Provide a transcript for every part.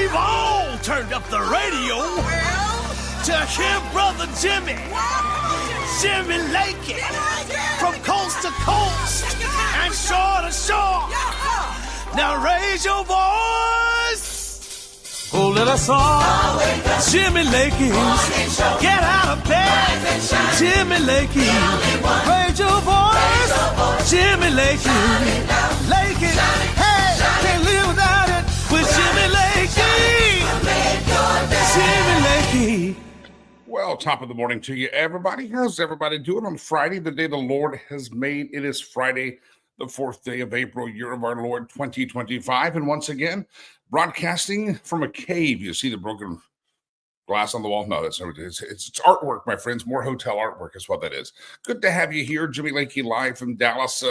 We've all turned up the radio to hear Brother Jimmy, Jimmy Lakey, from coast to coast and shore to shore. Now raise your voice. Oh, let us all, Jimmy Lakey, get out of bed. Jimmy Lakey, raise your voice. Jimmy Lakey, Lakey, hey, can't live without it with Jimmy Lakey. Jimmy Lakey. Well, top of the morning to you, everybody. How's everybody doing on Friday, the day the Lord has made? It is Friday, the 4th day of April, year of our Lord 2025. And once again, broadcasting from a cave. You see the broken glass on the wall? No, it's artwork, my friends. More hotel artwork is what that is. Good to have you here. Jimmy Lakey live from Dallas,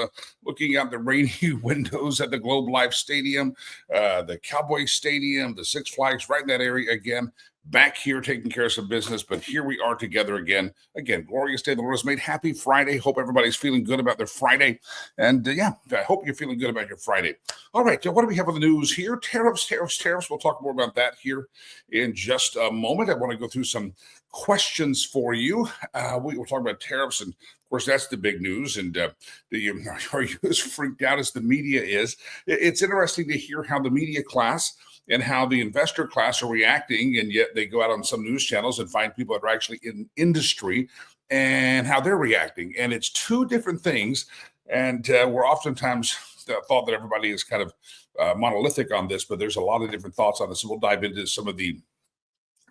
looking out the rainy windows at the Globe Life Stadium, the Cowboy Stadium, the Six Flags, right in that area again. Back here taking care of some business, but here we are together again. Again, glorious day the Lord has made. Happy Friday. Hope everybody's feeling good about their Friday. And I hope you're feeling good about your Friday. All right, what do we have on the news here? Tariffs. We'll talk more about that here in just a moment. I want to go through some questions for you. We will talk about tariffs, and of course, that's the big news. And are you as freaked out as the media is? It's interesting to hear how the media class and how the investor class are reacting, and yet they go out on some news channels and find people that are actually in industry and how they're reacting. And it's two different things, and we're oftentimes thought that everybody is kind of monolithic on this, but there's a lot of different thoughts on this. So we'll dive into some of the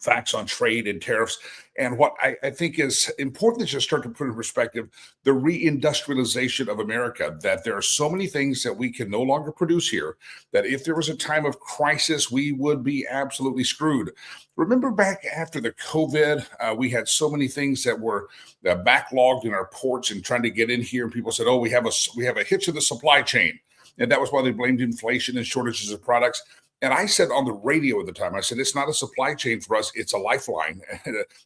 facts on trade and tariffs. And what I think is important is just start to put in perspective the reindustrialization of America, that there are so many things that we can no longer produce here, that if there was a time of crisis, we would be absolutely screwed. Remember back after the COVID, we had so many things that were backlogged in our ports and trying to get in here. And people said, oh, we have a hitch in the supply chain. And that was why they blamed inflation and shortages of products. And I said on the radio at the time, I said, it's not a supply chain for us. It's a lifeline.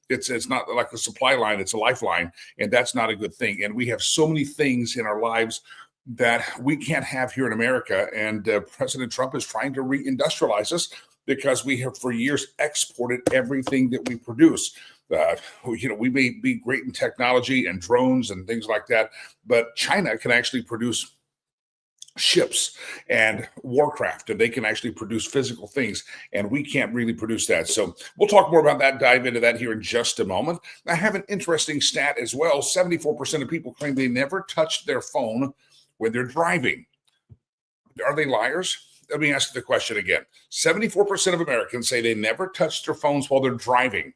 It's not like a supply line. It's a lifeline. And that's not a good thing. And we have so many things in our lives that we can't have here in America. And President Trump is trying to reindustrialize us because we have for years exported everything that we produce. We may be great in technology and drones and things like that, but China can actually produce ships and warcraft, and they can actually produce physical things, and we can't really produce that. So we'll talk more about that, dive into that here in just a moment. I have an interesting stat as well. 74% of people claim they never touched their phone when they're driving. Are they liars? Let me ask the question again. 74% of Americans say they never touched their phones while they're driving.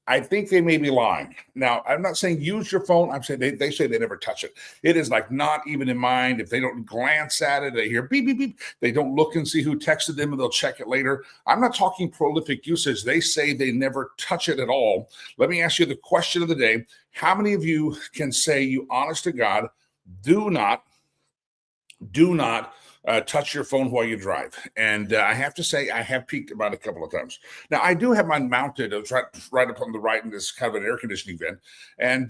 I think they may be lying. Now, I'm not saying use your phone. I'm saying they say they never touch it. It is like not even in mind. If they don't glance at it, they hear beep, beep, beep. They don't look and see who texted them, and they'll check it later. I'm not talking prolific usage. They say they never touch it at all. Let me ask you the question of the day. How many of you can say you, honest to God, do not touch your phone while you drive? And I have to say, I have peeked about a couple of times. Now, I do have mine mounted. It's right up on the right in this kind of an air conditioning vent. And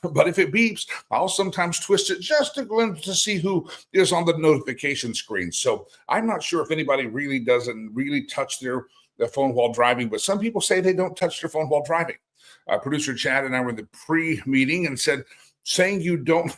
but if it beeps, I'll sometimes twist it just a glimpse to see who is on the notification screen. So I'm not sure if anybody really doesn't touch their phone while driving, but some people say they don't touch their phone while driving. Producer Chad and I were in the pre-meeting and saying you don't.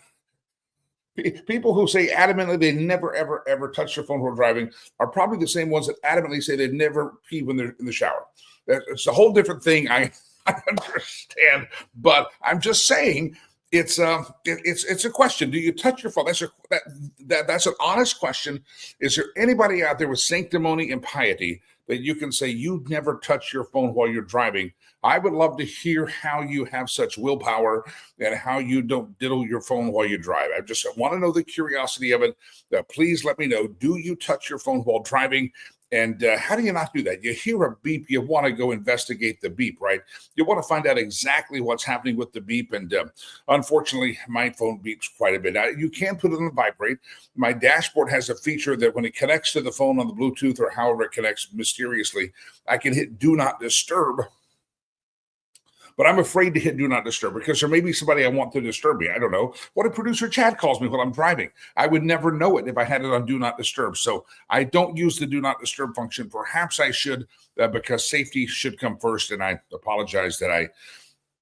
People who say adamantly they never, ever, ever touch their phone while driving are probably the same ones that adamantly say they never pee when they're in the shower. It's a whole different thing. I understand, but I'm just saying it's a question. Do you touch your phone? That's an honest question. Is there anybody out there with sanctimony and piety that you can say you never touch your phone while you're driving? I would love to hear how you have such willpower and how you don't diddle your phone while you drive. I just want to know the curiosity of it. Please let me know. Do you touch your phone while driving? And how do you not do that? You hear a beep, you want to go investigate the beep, right? You want to find out exactly what's happening with the beep. And unfortunately, my phone beeps quite a bit. Now, you can put it on vibrate. My dashboard has a feature that when it connects to the phone on the Bluetooth or however it connects mysteriously, I can hit do not disturb. but I'm afraid to hit do not disturb because there may be somebody I want to disturb me. I don't know. What if producer Chad calls me while I'm driving? I would never know it if I had it on do not disturb. So I don't use the do not disturb function. Perhaps I should, because safety should come first. And I apologize that I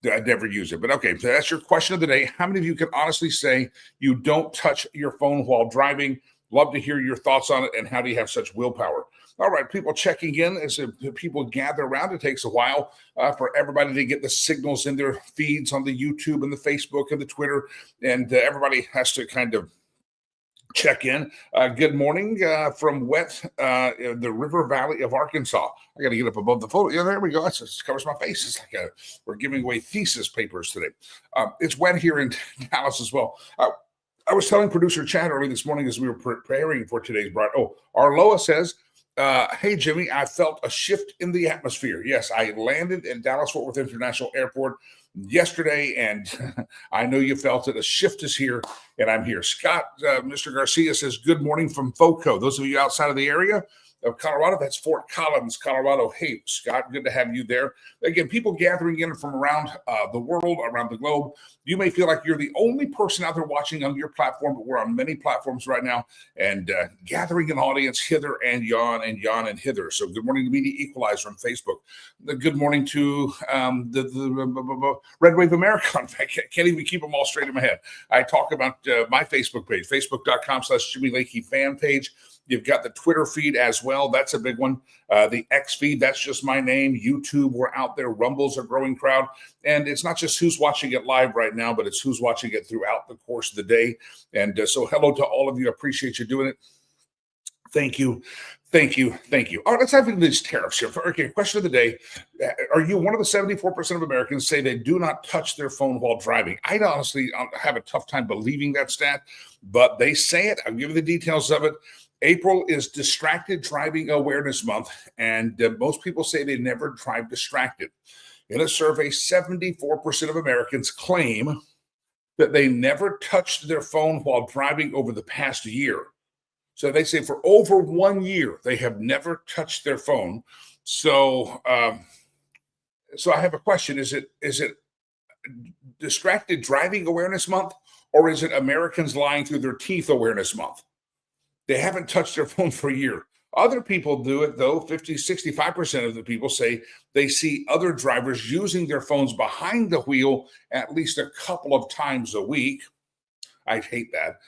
never use it. But okay, so that's your question of the day. How many of you can honestly say you don't touch your phone while driving? Love to hear your thoughts on it. And how do you have such willpower? All right, people checking in as people gather around. It takes a while for everybody to get the signals in their feeds on the YouTube and the Facebook and the Twitter. And everybody has to kind of check in. Good morning from the River Valley of Arkansas. I got to get up above the photo. Yeah, there we go. It just covers my face. It's like we're giving away thesis papers today. It's wet here in Dallas as well. I was telling producer Chad early this morning as we were preparing for today's broad. Oh, Arloa says, hey, Jimmy, I felt a shift in the atmosphere. Yes, I landed at Dallas-Fort Worth International Airport yesterday, and I know you felt it. A shift is here, and I'm here. Scott, Mr. Garcia says, good morning from FOCO. Those of you outside of the area of Colorado, that's Fort Collins, Colorado. Hey, Scott, good to have you there. Again, people gathering in from around the world, around the globe. You may feel like you're the only person out there watching on your platform, but we're on many platforms right now and gathering an audience hither and yon and hither. So good morning to Media Equalizer on Facebook. Good morning to the Red Wave America. In fact, I can't even keep them all straight in my head. I talk about my Facebook page, facebook.com/Jimmy Lakey fan page. You've got the Twitter feed as well. That's a big one. The X feed, that's just my name. YouTube, we're out there. Rumble's a growing crowd. And it's not just who's watching it live right now, but it's who's watching it throughout the course of the day. And so hello to all of you. I appreciate you doing it. Thank you. Thank you. Thank you. All right, let's have these tariffs here. Okay, question of the day. Are you one of the 74% of Americans say they do not touch their phone while driving? I honestly have a tough time believing that stat, but they say it. I'll give you the details of it. April is Distracted Driving Awareness Month, and most people say they never drive distracted. In a survey, 74% of Americans claim that they never touched their phone while driving over the past year. So they say for over 1 year, they have never touched their phone. So I have a question. Is it Distracted Driving Awareness Month, or is it Americans Lying Through Their Teeth Awareness Month? They haven't touched their phone for a year. Other people do it, though. 65% of the people say they see other drivers using their phones behind the wheel at least a couple of times a week. I hate that.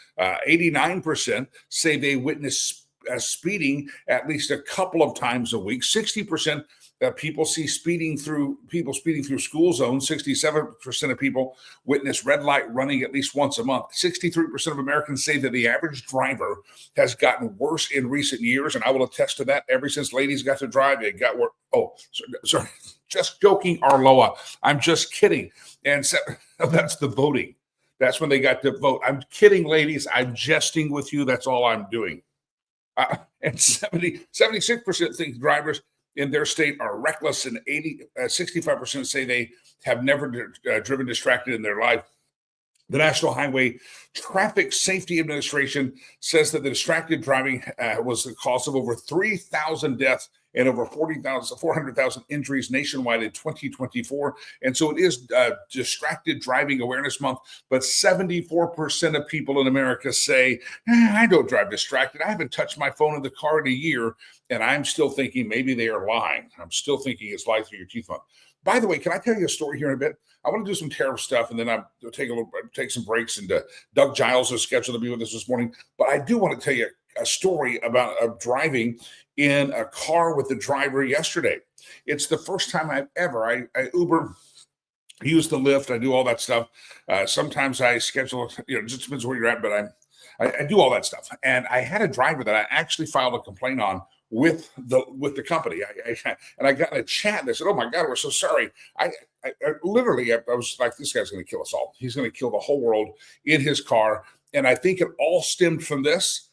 89% say they witness speeding at least a couple of times a week. 60% people see people speeding through school zones. 67% of people witness red light running at least once a month. 63% of Americans say that the average driver has gotten worse in recent years, and I will attest to that. Ever since ladies got to drive, it got worse. Oh, sorry. Just joking, Arloa. I'm just kidding. And so, that's the voting. That's when they got to vote. I'm kidding, ladies. I'm jesting with you. That's all I'm doing. And 76% think drivers in their state are reckless, and 65% say they have never driven distracted in their life. The National Highway Traffic Safety Administration says that the distracted driving was the cause of over 3,000 deaths and over 400,000 injuries nationwide in 2024. And so it is Distracted Driving Awareness Month, but 74% of people in America say, I don't drive distracted. I haven't touched my phone in the car in a year, and I'm still thinking maybe they are lying. I'm still thinking it's Lie Through Your Teeth Month. By the way, can I tell you a story here in a bit? I want to do some tariff stuff, and then I'll take some breaks. And Doug Giles is scheduled to be with us this morning. But I do want to tell you a story about driving in a car with the driver yesterday. It's the first time I've ever, I Uber, use the Lyft, I do all that stuff. Sometimes I schedule, it just depends where you're at, but I do all that stuff. And I had a driver that I actually filed a complaint on with the company. I got in a chat and they said, oh my God, we're so sorry. I literally was like, this guy's going to kill us all. He's going to kill the whole world in his car. And I think it all stemmed from this.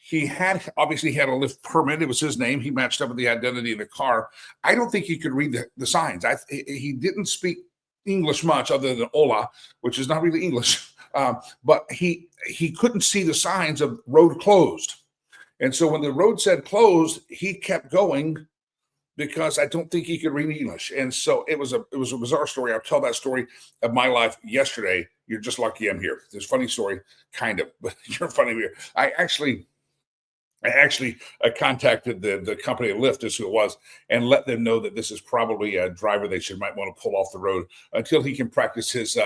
He obviously had a Lyft permit. It was his name. He matched up with the identity in the car. I don't think he could read the signs. He didn't speak English much other than hola, which is not really English. But he couldn't see the signs of road closed. And so when the road said closed, he kept going because I don't think he could read English. And so it was a bizarre story. I'll tell that story of my life yesterday. You're just lucky I'm here. It's a funny story, kind of, but you're funny here. I actually contacted the company Lyft, is who it was, and let them know that this is probably a driver they might want to pull off the road until he can practice his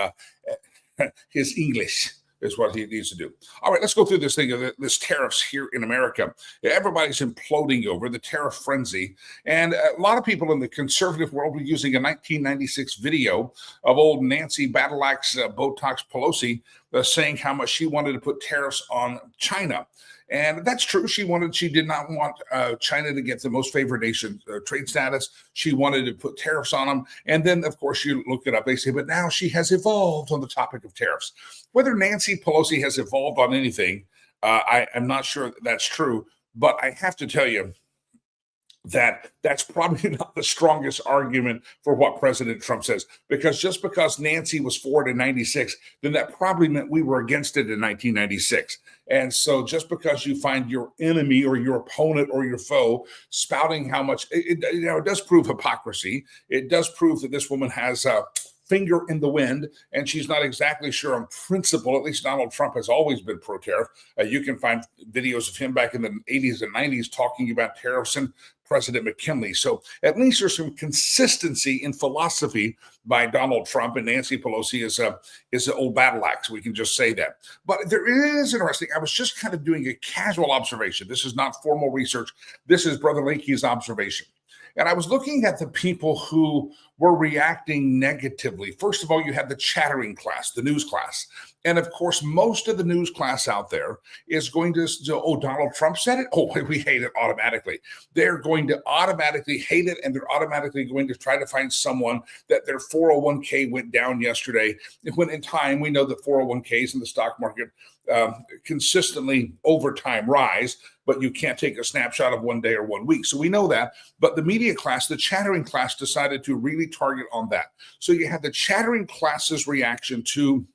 English. Is what he needs to do. All right, let's go through this thing of this tariffs here in America. Everybody's imploding over the tariff frenzy. And a lot of people in the conservative world were using a 1996 video of old Nancy Battleaxe Botox Pelosi saying how much she wanted to put tariffs on China. And that's true. She did not want China to get the most favored nation trade status. She wanted to put tariffs on them. And then, of course, you look it up. They say, but now she has evolved on the topic of tariffs. Whether Nancy Pelosi has evolved on anything, I'm not sure that's true. But I have to tell you that's probably not the strongest argument for what President Trump says, because just because Nancy was for it in 96, then that probably meant we were against it in 1996. And so just because you find your enemy or your opponent or your foe spouting how much, it does prove hypocrisy. It does prove that this woman has a finger in the wind, and she's not exactly sure on principle. At least Donald Trump has always been pro-tariff. You can find videos of him back in the 80s and 90s talking about tariffs and President McKinley. So at least there's some consistency in philosophy by Donald Trump, and Nancy Pelosi is an old battle axe. We can just say that. But there is interesting. I was just kind of doing a casual observation. This is not formal research. This is Brother Lakey's observation. And I was looking at the people who were reacting negatively. First of all, you had the chattering class, the news class. And of course, most of the news class out there is going to, Donald Trump said it. Oh, we hate it automatically. They're going to automatically hate it, and they're automatically going to try to find someone that their 401k went down yesterday. When in time, we know that 401ks in the stock market consistently over time rise, but you can't take a snapshot of one day or 1 week. So we know that. But the media class, the chattering class, decided to really target on that. So you had the chattering class's reaction to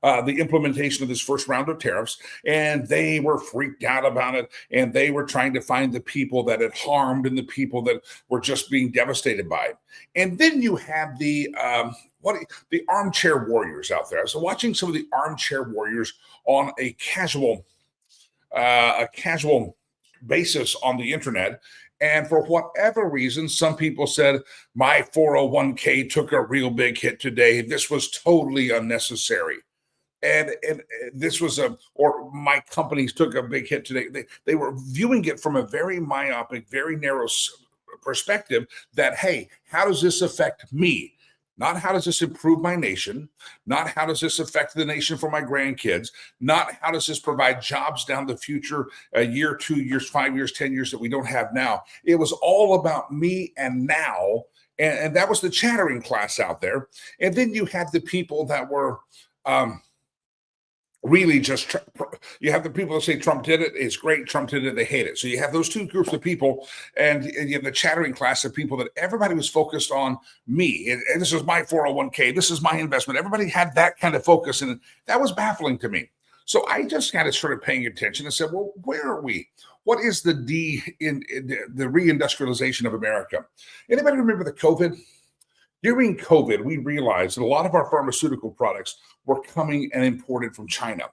the implementation of this first round of tariffs, and they were freaked out about it, and they were trying to find the people that it harmed and the people that were just being devastated by it. And then you have the armchair warriors out there. I was watching some of the armchair warriors on a casual basis on the internet. And for whatever reason, some people said, my 401k took a real big hit today. This was totally unnecessary. And this was or my companies took a big hit today. They were viewing it from a very myopic, very narrow perspective that, hey, how does this affect me? Not how does this improve my nation? Not how does this affect the nation for my grandkids? Not how does this provide jobs down the future, a year, 2 years, 5 years, 10 years that we don't have now. It was all about me and now. And that was the chattering class out there. And then you had the people that were really just, you have the people that say Trump did it, it's great, Trump did it, they hate it. So you have those two groups of people, and you have the chattering class of people that everybody was focused on me, and this is my 401k, this is my investment. Everybody had that kind of focus, and that was baffling to me. So I just kind of started paying attention and said, well, where are we? What is the the reindustrialization of America? Anybody remember the COVID? During COVID, we realized that a lot of our pharmaceutical products were coming and imported from China.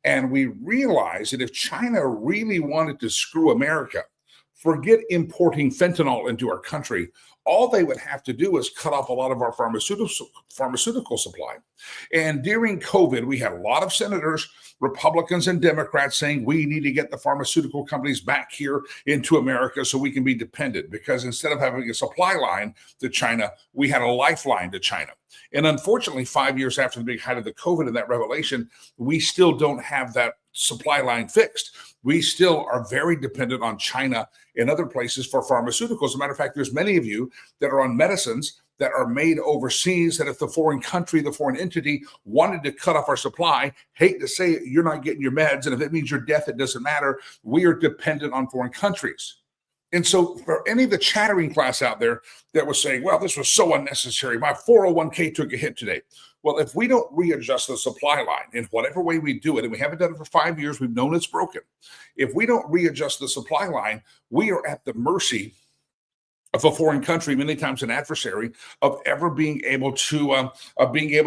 And we realized that if China really wanted to screw America, forget importing fentanyl into our country, all they would have to do is cut off a lot of our pharmaceutical supply. And during COVID, we had a lot of senators, Republicans and Democrats saying we need to get the pharmaceutical companies back here into America so we can be dependent, because instead of having a supply line to China, we had a lifeline to China. And unfortunately, 5 years after the big height of the COVID and that revelation, we still don't have that supply line fixed. We still are very dependent on China and other places for pharmaceuticals. As a matter of fact, there's many of you that are on medicines that are made overseas, that if the foreign country, the foreign entity wanted to cut off our supply, hate to say it, you're not getting your meds. And if it means your death, it doesn't matter. We are dependent on foreign countries. And so for any of the chattering class out there that was saying, well, this was so unnecessary, my 401k took a hit today. Well, if we don't readjust the supply line in whatever way we do it, and we haven't done it for 5 years, we've known it's broken. If we don't readjust the supply line, we are at the mercy of a foreign country, many times an adversary, of ever being able to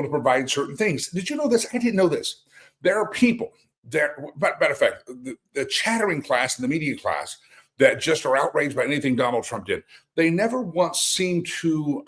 provide certain things. Did you know this? I didn't know this. There are people there. Matter of fact, the chattering class and the media class that just are outraged by anything Donald Trump did. They never once seem to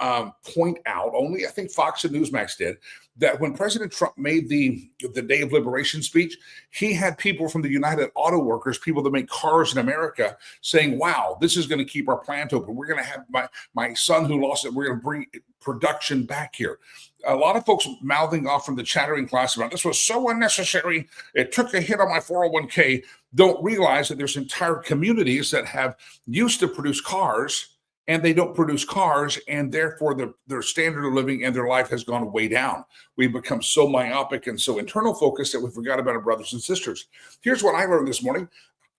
point out, only I think Fox and Newsmax did, that when President Trump made the Day of Liberation speech, he had people from the United Auto Workers, people that make cars in America, saying, wow, this is going to keep our plant open. We're going to have my son who lost it, we're going to bring production back here. A lot of folks mouthing off from the chattering class about this was so unnecessary, it took a hit on my 401k, don't realize that there's entire communities that have used to produce cars and they don't produce cars, and therefore their standard of living and their life has gone way down. We've become so myopic and so internal focused that we forgot about our brothers and sisters. Here's what I learned this morning.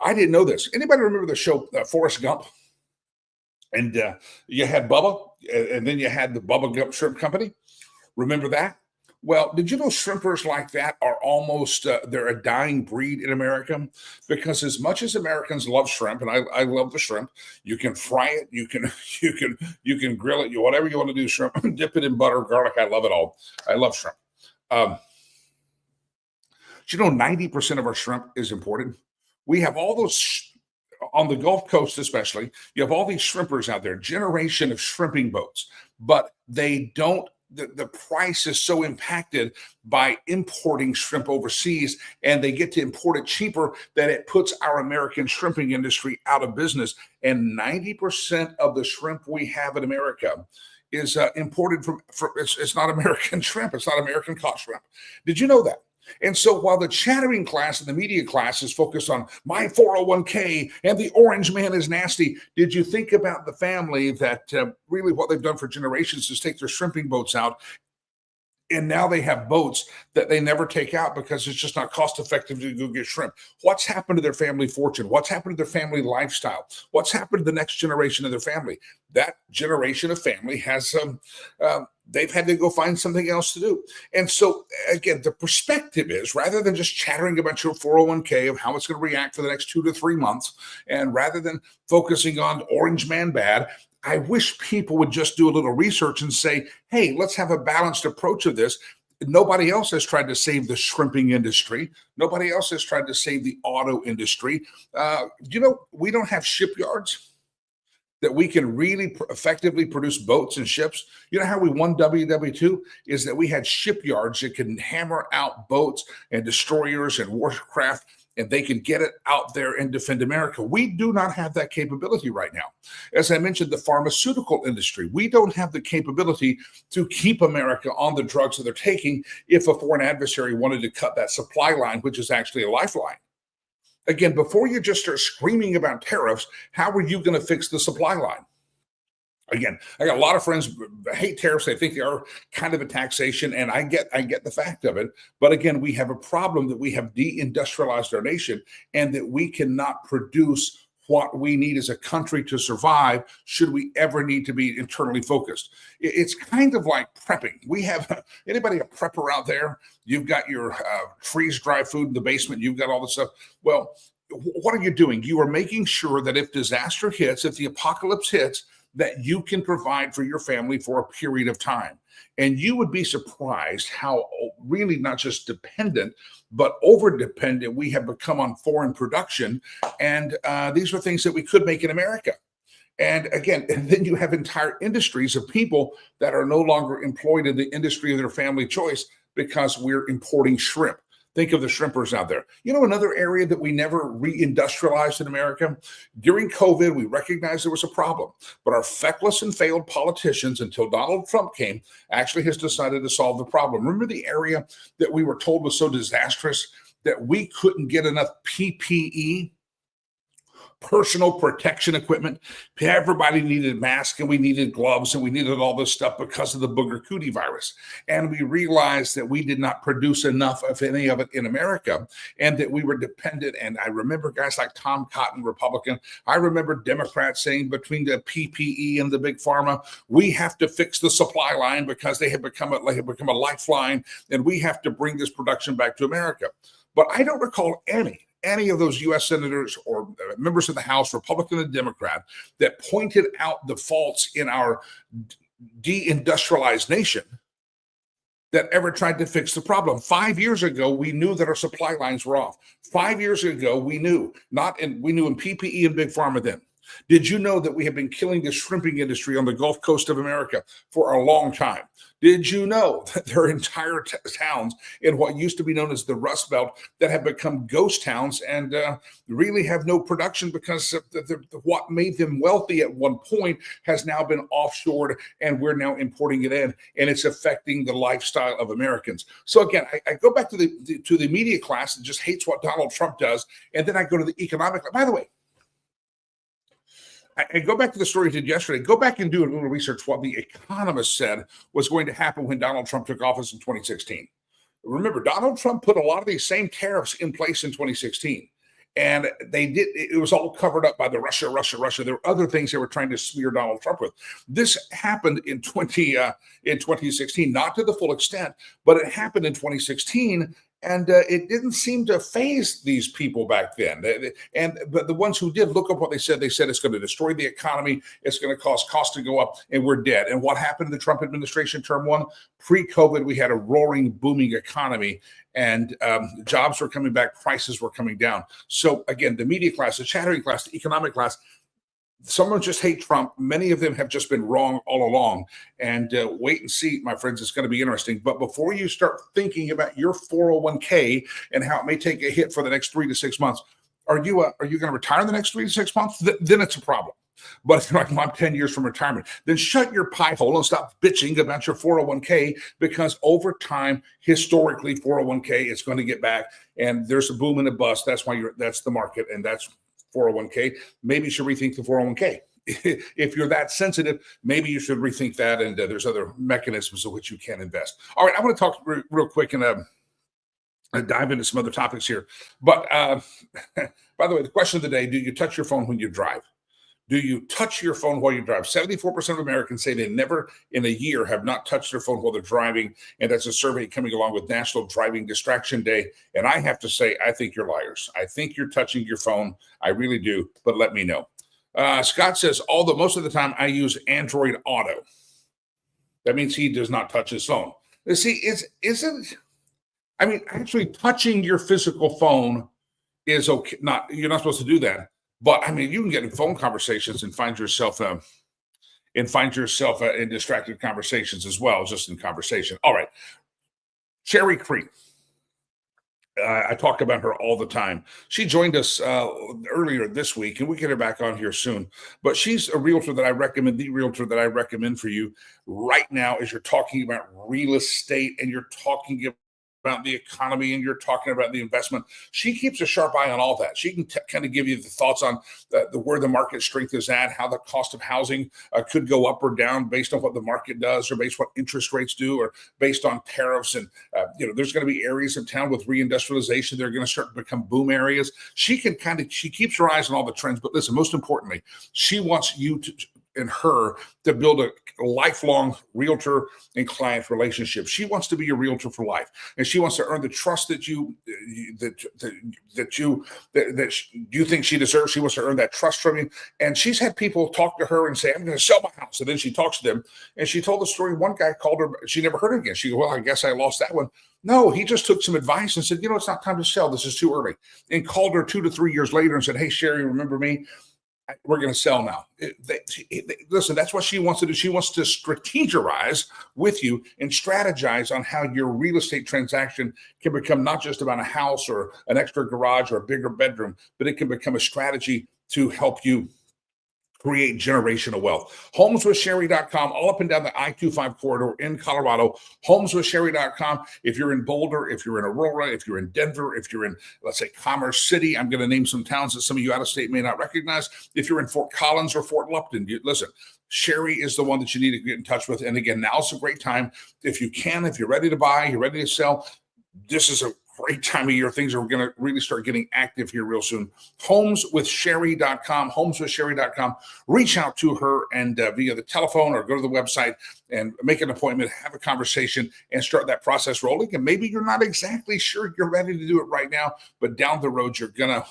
I didn't know this. Anybody remember the show Forrest Gump? And you had Bubba, and then you had the Bubba Gump Shrimp Company. Remember that? Well, did you know shrimpers like that are almost, they're a dying breed in America? Because as much as Americans love shrimp, and I love the shrimp, you can fry it, you can grill it, whatever you want to do, shrimp, dip it in butter, garlic, I love it all. I love shrimp. You know, 90% of our shrimp is imported. We have all those, on the Gulf Coast especially, you have all these shrimpers out there, generation of shrimping boats, but they don't, the price is so impacted by importing shrimp overseas, and they get to import it cheaper that it puts our American shrimping industry out of business. And 90% of the shrimp we have in America is imported from it's not American shrimp. It's not American caught shrimp. Did you know that? And so while the chattering class and the media class is focused on my 401k and the orange man is nasty, did you think about the family that really what they've done for generations is take their shrimping boats out, and now they have boats that they never take out because it's just not cost effective to go get shrimp? What's happened to their family fortune? What's happened to their family lifestyle? What's happened to the next generation of their family? That generation of family has they've had to go find something else to do. And so, again, the perspective is, rather than just chattering about your 401k of how it's going to react for the next 2 to 3 months, and rather than focusing on orange man bad, I wish people would just do a little research and say, hey, let's have a balanced approach of this. Nobody else has tried to save the shrimping industry. Nobody else has tried to save the auto industry. You know, we don't have shipyards that we can really effectively produce boats and ships. You know how we won WW2 is that we had shipyards that can hammer out boats and destroyers and warcraft, and they can get it out there and defend America. We do not have that capability right now. As I mentioned, the pharmaceutical industry, we don't have the capability to keep America on the drugs that they're taking if a foreign adversary wanted to cut that supply line, which is actually a lifeline. Again, before you just start screaming about tariffs, how are you going to fix the supply line? Again, I got a lot of friends that hate tariffs. They think they are kind of a taxation, and I get the fact of it. But again, we have a problem that we have deindustrialized our nation, and that we cannot produce what we need as a country to survive should we ever need to be internally focused. It's kind of like prepping. We have, anybody a prepper out there? You've got your freeze-dry food in the basement. You've got all this stuff. Well, what are you doing? You are making sure that if disaster hits, if the apocalypse hits, that you can provide for your family for a period of time. And you would be surprised how really not just dependent, but over-dependent we have become on foreign production. And these are things that we could make in America. And again, and then you have entire industries of people that are no longer employed in the industry of their family choice because we're importing shrimp. Think of the shrimpers out there. You know, another area that we never reindustrialized in America? During COVID, we recognized there was a problem, but our feckless and failed politicians, until Donald Trump came, actually has decided to solve the problem. Remember the area that we were told was so disastrous that we couldn't get enough PPE? Personal protection equipment. Everybody needed masks, and we needed gloves, and we needed all this stuff because of the booger cootie virus. And we realized that we did not produce enough of any of it in America, and that we were dependent. And I remember guys like Tom Cotton, Republican. I remember Democrats saying between the PPE and the big pharma, we have to fix the supply line because they have become a lifeline, and we have to bring this production back to America. But I don't recall any any of those U.S. senators or members of the House, Republican and Democrat, that pointed out the faults in our deindustrialized that ever tried to fix the problem. 5 years ago, we knew that our supply lines were off. 5 years ago, we knew in PPE and Big Pharma then. Did you know that we have been killing the shrimping industry on the Gulf Coast of America for a long time? Did you know that there are entire towns in what used to be known as the Rust Belt that have become ghost towns and really have no production because what made them wealthy at one point has now been offshored, and we're now importing it in, and it's affecting the lifestyle of Americans. So again, I go back to the media class that just hates what Donald Trump does, and then I go to the economic. By the way, I go back to the story I did yesterday. Go back and do a little research what the economists said was going to happen when Donald Trump took office in 2016. Remember, Donald Trump put a lot of these same tariffs in place in 2016. And it was all covered up by the Russia. There were other things they were trying to smear Donald Trump with. This happened in 2016, not to the full extent, but it happened in 2016. And it didn't seem to faze these people back then. But the ones who did, look up what they said. They said it's going to destroy the economy. It's going to cause costs to go up, and we're dead. And what happened in the Trump administration term one? Pre-COVID, we had a roaring, booming economy, and jobs were coming back. Prices were coming down. So again, the media class, the chattering class, the economic class, some just hate Trump. Many of them have just been wrong all along. And wait and see, my friends, it's going to be interesting. But before you start thinking about your 401k and how it may take a hit for the next 3 to 6 months, are you going to retire in the next 3 to 6 months? Then it's a problem. But if you're like, I'm 10 years from retirement, then shut your pie hole and stop bitching about your 401k, because over time, historically, 401k is going to get back, and there's a boom and a bust. That's why that's the market, and that's 401k. Maybe you should rethink the 401k. If you're that sensitive, maybe you should rethink that. And there's other mechanisms in which you can invest. All right, I want to talk real quick and dive into some other topics here. But by the way, the question of the day: do you touch your phone when you drive? Do you touch your phone while you drive? 74% of Americans say they never in a year have not touched their phone while they're driving. And that's a survey coming along with National Driving Distraction Day. And I have to say, I think you're liars. I think you're touching your phone. I really do. But let me know. Scott says, although most of the time I use Android Auto. That means he does not touch his phone. You see, actually touching your physical phone is okay. You're not supposed to do that. But I mean, you can get in phone conversations and find yourself in distracted conversations as well, just in conversation. All right, Cherry Creek. I talk about her all the time. She joined us earlier this week, and we get her back on here soon. But she's a realtor that I recommend, the realtor that I recommend for you right now as you're talking about real estate and you're talking about the economy and you're talking about the investment. She keeps a sharp eye on all that. She can kind of give you the thoughts on where the market strength is at, how the cost of housing could go up or down based on what the market does, or based on what interest rates do, or based on tariffs. And there's going to be areas of town with reindustrialization that are going to start to become boom areas. She keeps her eyes on all the trends. But listen, most importantly, she wants you to build a lifelong realtor and client relationship. She wants to be a realtor for life, and she wants to earn the trust that you think she deserves. She wants to earn that trust from you. And she's had people talk to her and say, "I'm going to sell my house," and then she talks to them, and she told the story. One guy called her; she never heard it again. She goes, "Well, I guess I lost that one." No, he just took some advice and said, "It's not time to sell. This is too early." And called her 2 to 3 years later and said, "Hey, Sherry, remember me? We're going to sell now." Listen, that's what she wants to do. She wants to strategize with you and strategize on how your real estate transaction can become not just about a house or an extra garage or a bigger bedroom, but it can become a strategy to help you create generational wealth. Homeswithsherry.com, all up and down the I-25 corridor in Colorado. Homeswithsherry.com. If you're in Boulder, if you're in Aurora, if you're in Denver, if you're in, let's say, Commerce City, I'm going to name some towns that some of you out of state may not recognize. If you're in Fort Collins or Fort Lupton, listen, Sherry is the one that you need to get in touch with. And again, now's a great time. If you're ready to buy, you're ready to sell, this is a great time of year. Things are going to really start getting active here real soon. Homeswithsherry.com, homeswithsherry.com. Reach out to her and via the telephone or go to the website and make an appointment, have a conversation, and start that process rolling. And maybe you're not exactly sure you're ready to do it right now, but down the road, you're going to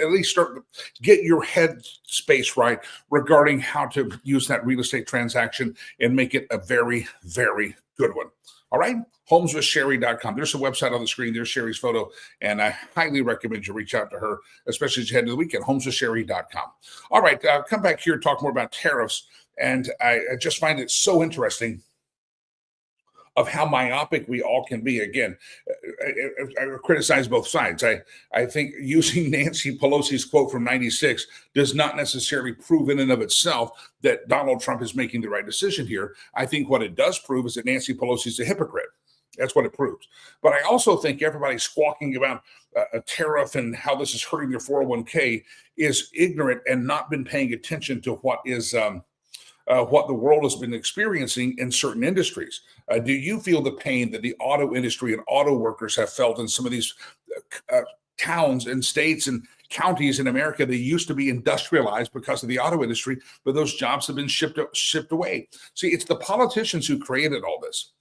at least start to get your head space right regarding how to use that real estate transaction and make it a very, very good one. All right, homeswithsherry.com. There's a website on the screen. There's Sherry's photo, and I highly recommend you reach out to her, especially as you head to the weekend, homeswithsherry.com. All right, come back here and talk more about tariffs, and I just find it so interesting of how myopic we all can be. Again, I criticize both sides. I think using Nancy Pelosi's quote from 96 does not necessarily prove in and of itself that Donald Trump is making the right decision here. I think what it does prove is that Nancy Pelosi is a hypocrite. That's what it proves. But I also think everybody squawking about a tariff and how this is hurting their 401k is ignorant and not been paying attention to what is what the world has been experiencing in certain industries. Do you feel the pain that the auto industry and auto workers have felt in some of these towns and states and counties in America that used to be industrialized because of the auto industry, but those jobs have been shipped away? See, it's the politicians who created all this.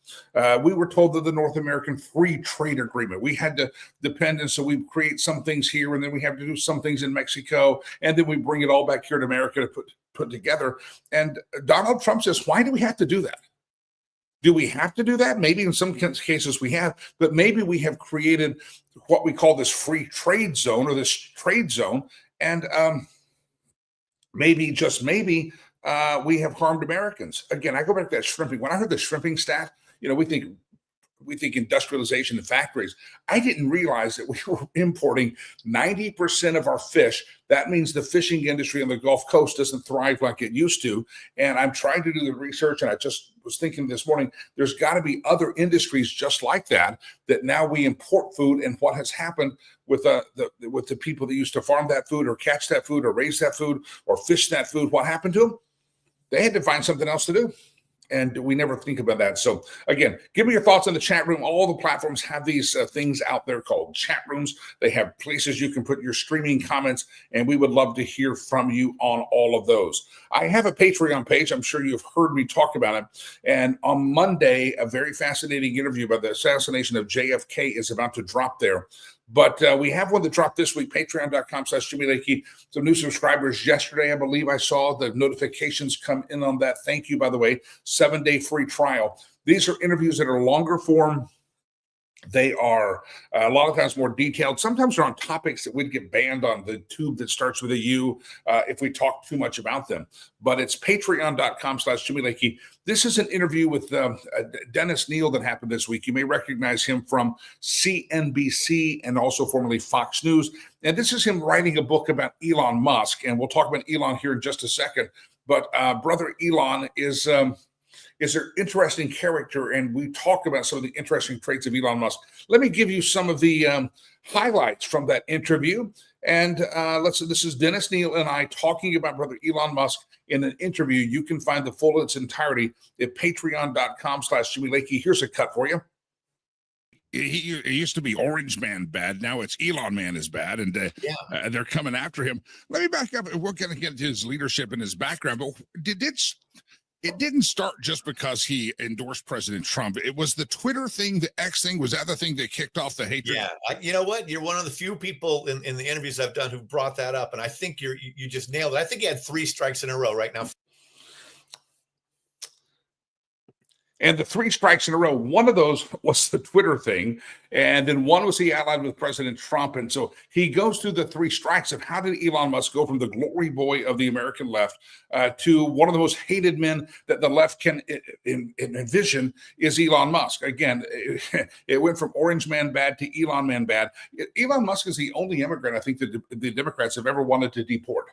We were told that the North American Free Trade Agreement, we had to depend, and so we create some things here, and then we have to do some things in Mexico, and then we bring it all back here to America to put together. And Donald Trump says, why do we have to do that? Do we have to do that? Maybe in some cases we have, but maybe we have created what we call this free trade zone or this trade zone, and maybe, just maybe, we have harmed Americans. Again, I go back to that shrimping. When I heard the shrimping stat, we think industrialization and factories. I didn't realize that we were importing 90% of our fish. That means the fishing industry on the Gulf Coast doesn't thrive like it used to. And I'm trying to do the research, and I just was thinking this morning, there's got to be other industries just like that now we import food. And what has happened with the people that used to farm that food or catch that food or raise that food or fish that food, what happened to them? They had to find something else to do. And we never think about that. So again, give me your thoughts in the chat room. All the platforms have these things out there called chat rooms. They have places you can put your streaming comments, and we would love to hear from you on all of those. I have a Patreon page. I'm sure you've heard me talk about it. And on Monday, a very fascinating interview about the assassination of JFK is about to drop there. But we have one that dropped this week, patreon.com/Jimmy Lakey. Some new subscribers yesterday, I believe I saw the notifications come in on that. Thank you, by the way. 7-day free trial. These are interviews that are longer form. They are a lot of times more detailed. Sometimes they're on topics that would get banned on the tube that starts with a U if we talk too much about them. But it's patreon.com/Jimmy Lakey. This is an interview with Dennis Neal that happened this week. You may recognize him from CNBC and also formerly Fox News. And this is him writing a book about Elon Musk. And we'll talk about Elon here in just a second. But brother Elon is an interesting character, and we talk about some of the interesting traits of Elon Musk. Let me give you some of the highlights from that interview. And this is Dennis Neal and I talking about brother Elon Musk in an interview. You can find the full in its entirety at patreon.com/Jimmy Lakey. Here's a cut for you. He used to be Orange Man bad. Now it's Elon Man is bad, and they're coming after him. Let me back up. We're going to get into his leadership and his background, but it didn't start just because he endorsed President Trump. It was the Twitter thing, the X thing. Was that the thing that kicked off the hatred? Yeah, you know what? You're one of the few people in the interviews I've done who brought that up, and I think you just nailed it. I think he had 3 strikes in a row right now. And the 3 strikes in a row, one of those was the Twitter thing. And then one was he allied with President Trump. And so he goes through the 3 strikes of how did Elon Musk go from the glory boy of the American left to one of the most hated men that the left can envision is Elon Musk. Again, it went from Orange Man bad to Elon Man bad. Elon Musk is the only immigrant I think that the Democrats have ever wanted to deport.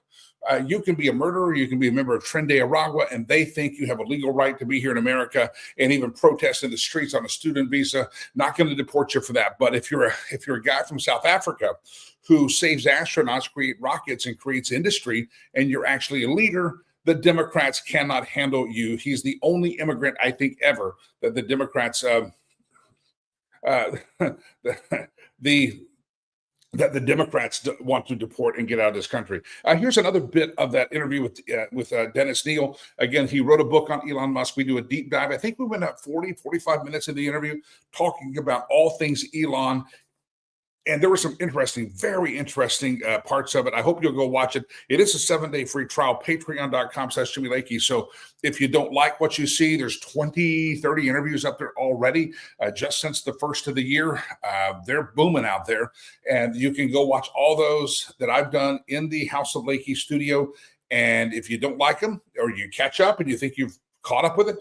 You can be a murderer, you can be a member of Tren de Aragua, and they think you have a legal right to be here in America and even protest in the streets on a student visa. Not going to deport you for that. But if you're a guy from South Africa who saves astronauts, create rockets, and creates industry, and you're actually a leader, the Democrats cannot handle you. He's the only immigrant, I think, ever that the Democrats that the Democrats want to deport and get out of this country. Here's another bit of that interview with Dennis Neal. Again, he wrote a book on Elon Musk. We do a deep dive. I think we went up 45 minutes in the interview talking about all things Elon. And there were some very interesting parts of it. I hope you'll go watch it. It is a 7-day free trial, patreon.com/Jimmy Lakey. So if you don't like what you see, there's 20, 30 interviews up there already just since the first of the year. They're booming out there. And you can go watch all those that I've done in the House of Lakey studio. And if you don't like them or you catch up and you think you've caught up with it,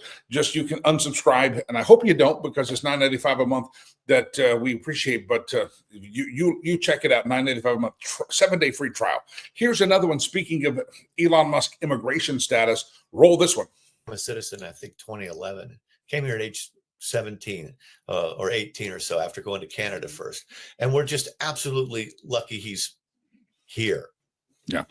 you can unsubscribe. And I hope you don't, because it's $9.95 a month that we appreciate. But you check it out, $9.95 a month, 7-day free trial. Here's another one. Speaking of Elon Musk immigration status, roll this one. I'm a citizen, I think 2011, came here at age 17 or 18 or so after going to Canada first. And we're just absolutely lucky he's here. Yeah,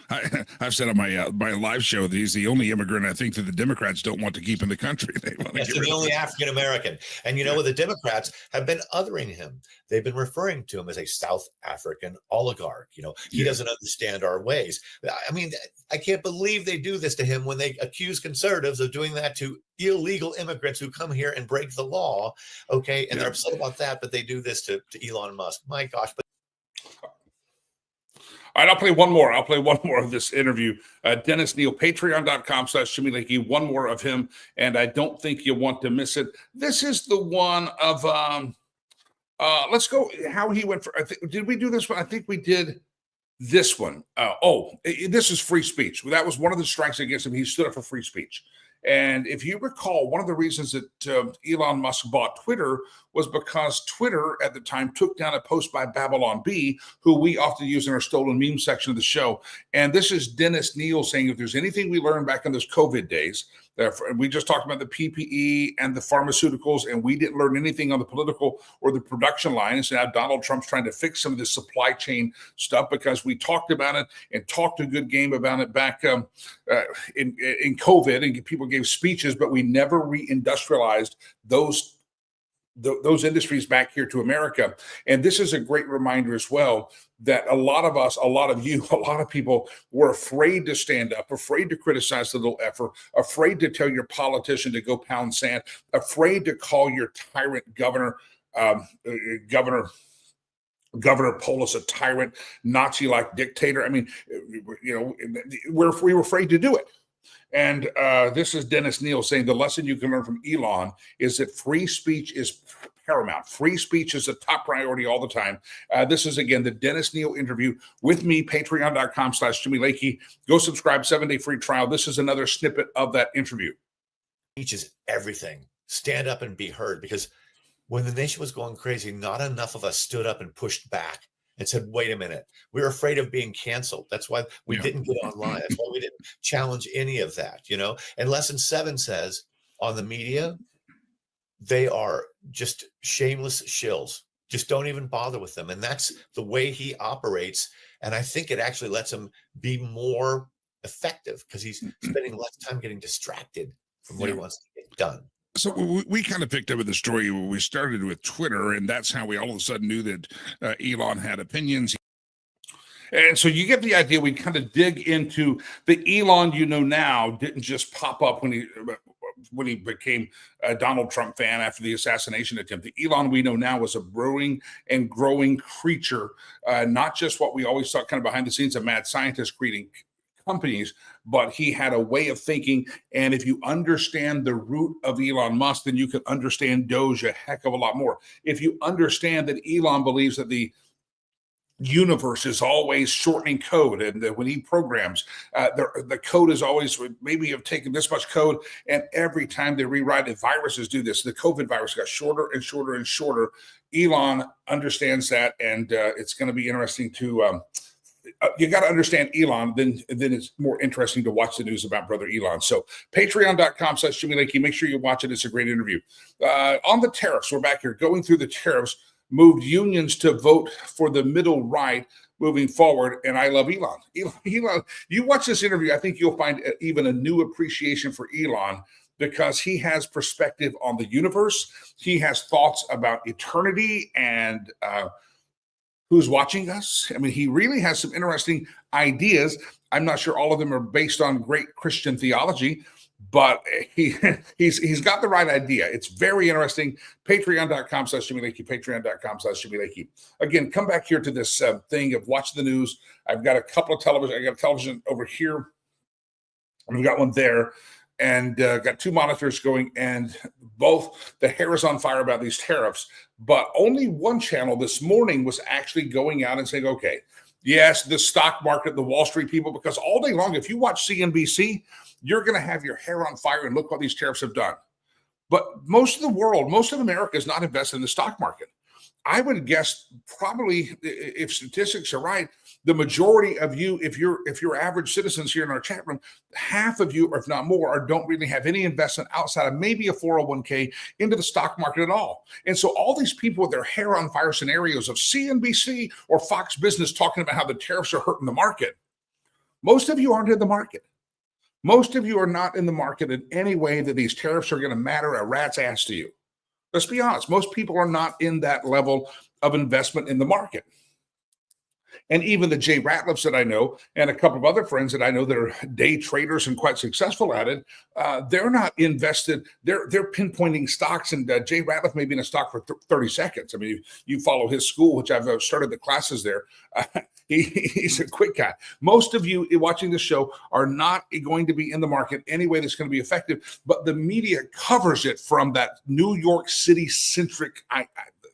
I've said on my live show that he's the only immigrant I think that the Democrats don't want to keep in the country. They want to Yes, the only African American. And you know what? The Democrats have been othering him. They've been referring to him as a South African oligarch. You know, he doesn't understand our ways. I mean, I can't believe they do this to him when they accuse conservatives of doing that to illegal immigrants who come here and break the law. Okay, and they're upset about that, but they do this to Elon Musk. My gosh. But all right, I'll play one more. I'll play one more of this interview. Dennis Neal, patreon.com/Jimmy Lakey. One more of him, and I don't think you want to miss it. This is the one of, let's go, how he went for, did we do this one? I think we did this one. This is free speech. That was one of the strikes against him. He stood up for free speech. And if you recall, one of the reasons that Elon Musk bought Twitter was because Twitter at the time took down a post by Babylon Bee, who we often use in our stolen meme section of the show. And this is Dennis Neal saying, if there's anything we learned back in those COVID days, we just talked about the PPE and the pharmaceuticals, and we didn't learn anything on the political or the production lines. And now Donald Trump's trying to fix some of this supply chain stuff because we talked about it and talked a good game about it back in COVID, and people gave speeches, but we never reindustrialized those industries back here to America. And this is a great reminder as well that a lot of us, a lot of you, a lot of people were afraid to stand up, afraid to criticize the little effort, afraid to tell your politician to go pound sand, afraid to call your tyrant Governor Polis a tyrant, Nazi-like dictator. I mean, you know, we were afraid to do it. And this is Dennis Neal saying the lesson you can learn from Elon is that free speech is paramount. Free speech is a top priority all the time. This is, again, the Dennis Neal interview with me, patreon.com/Jimmy Lakey. Go subscribe, 7-day free trial. This is another snippet of that interview. Speech is everything. Stand up and be heard, because when the nation was going crazy, not enough of us stood up and pushed back and said, wait a minute, we're afraid of being canceled. That's why we didn't get online. That's why we didn't challenge any of that, you know? And lesson 7 says on the media, they are just shameless shills. Just don't even bother with them. And that's the way he operates. And I think it actually lets him be more effective because he's spending less time getting distracted from what he wants to get done. So we kind of picked up with the story. We started with Twitter, and that's how we all of a sudden knew that Elon had opinions. And so you get the idea. We kind of dig into the Elon you know now didn't just pop up when he became a Donald Trump fan after the assassination attempt. The Elon we know now was a brewing and growing creature, not just what we always thought kind of behind the scenes, a mad scientist creating companies, but he had a way of thinking. And if you understand the root of Elon Musk, then you can understand Doge a heck of a lot more. If you understand that Elon believes that the universe is always shortening code, and that when he programs, the code is always, maybe have taken this much code, and every time they rewrite it, viruses do this. The COVID virus got shorter and shorter and shorter. Elon understands that, and it's going to be interesting to you got to understand Elon, then it's more interesting to watch the news about brother Elon. So patreon.com/Jimmy Lakey. Make sure you watch it. It's a great interview. On the tariffs, we're back here going through the tariffs, moved unions to vote for the middle right moving forward. And I love Elon. Elon, you watch this interview, I think you'll find even a new appreciation for Elon, because he has perspective on the universe. He has thoughts about eternity and who's watching us. I mean, he really has some interesting ideas. I'm not sure all of them are based on great Christian theology, but he's got the right idea. It's very interesting. Patreon.com/Jimmy Lakey, Patreon.com/Jimmy Lakey. Again, come back here to this thing of watch the news. I've got a couple of television. I got a television over here. We've got one there, and got two monitors going, and both the hair is on fire about these tariffs. But only one channel this morning was actually going out and saying, okay, yes, the stock market, the Wall Street people, because all day long, if you watch CNBC, you're going to have your hair on fire and look what these tariffs have done. But most of the world, most of America is not invested in the stock market. I would guess probably, if statistics are right, the majority of you, if you're average citizens here in our chat room, half of you, or if not more, don't really have any investment outside of maybe a 401k into the stock market at all. And so all these people with their hair on fire scenarios of CNBC or Fox Business talking about how the tariffs are hurting the market, most of you aren't in the market. Most of you are not in the market in any way that these tariffs are going to matter a rat's ass to you. Let's be honest. Most people are not in that level of investment in the market. And even the Jay Ratliffs that I know, and a couple of other friends that I know that are day traders and quite successful at it, they're not invested. They're pinpointing stocks, and Jay Ratliff may be in a stock for 30 seconds. I mean, you follow his school, which I've started the classes there. He's a quick guy. Most of you watching the show are not going to be in the market anyway that's going to be effective, but the media covers it from that New York City centric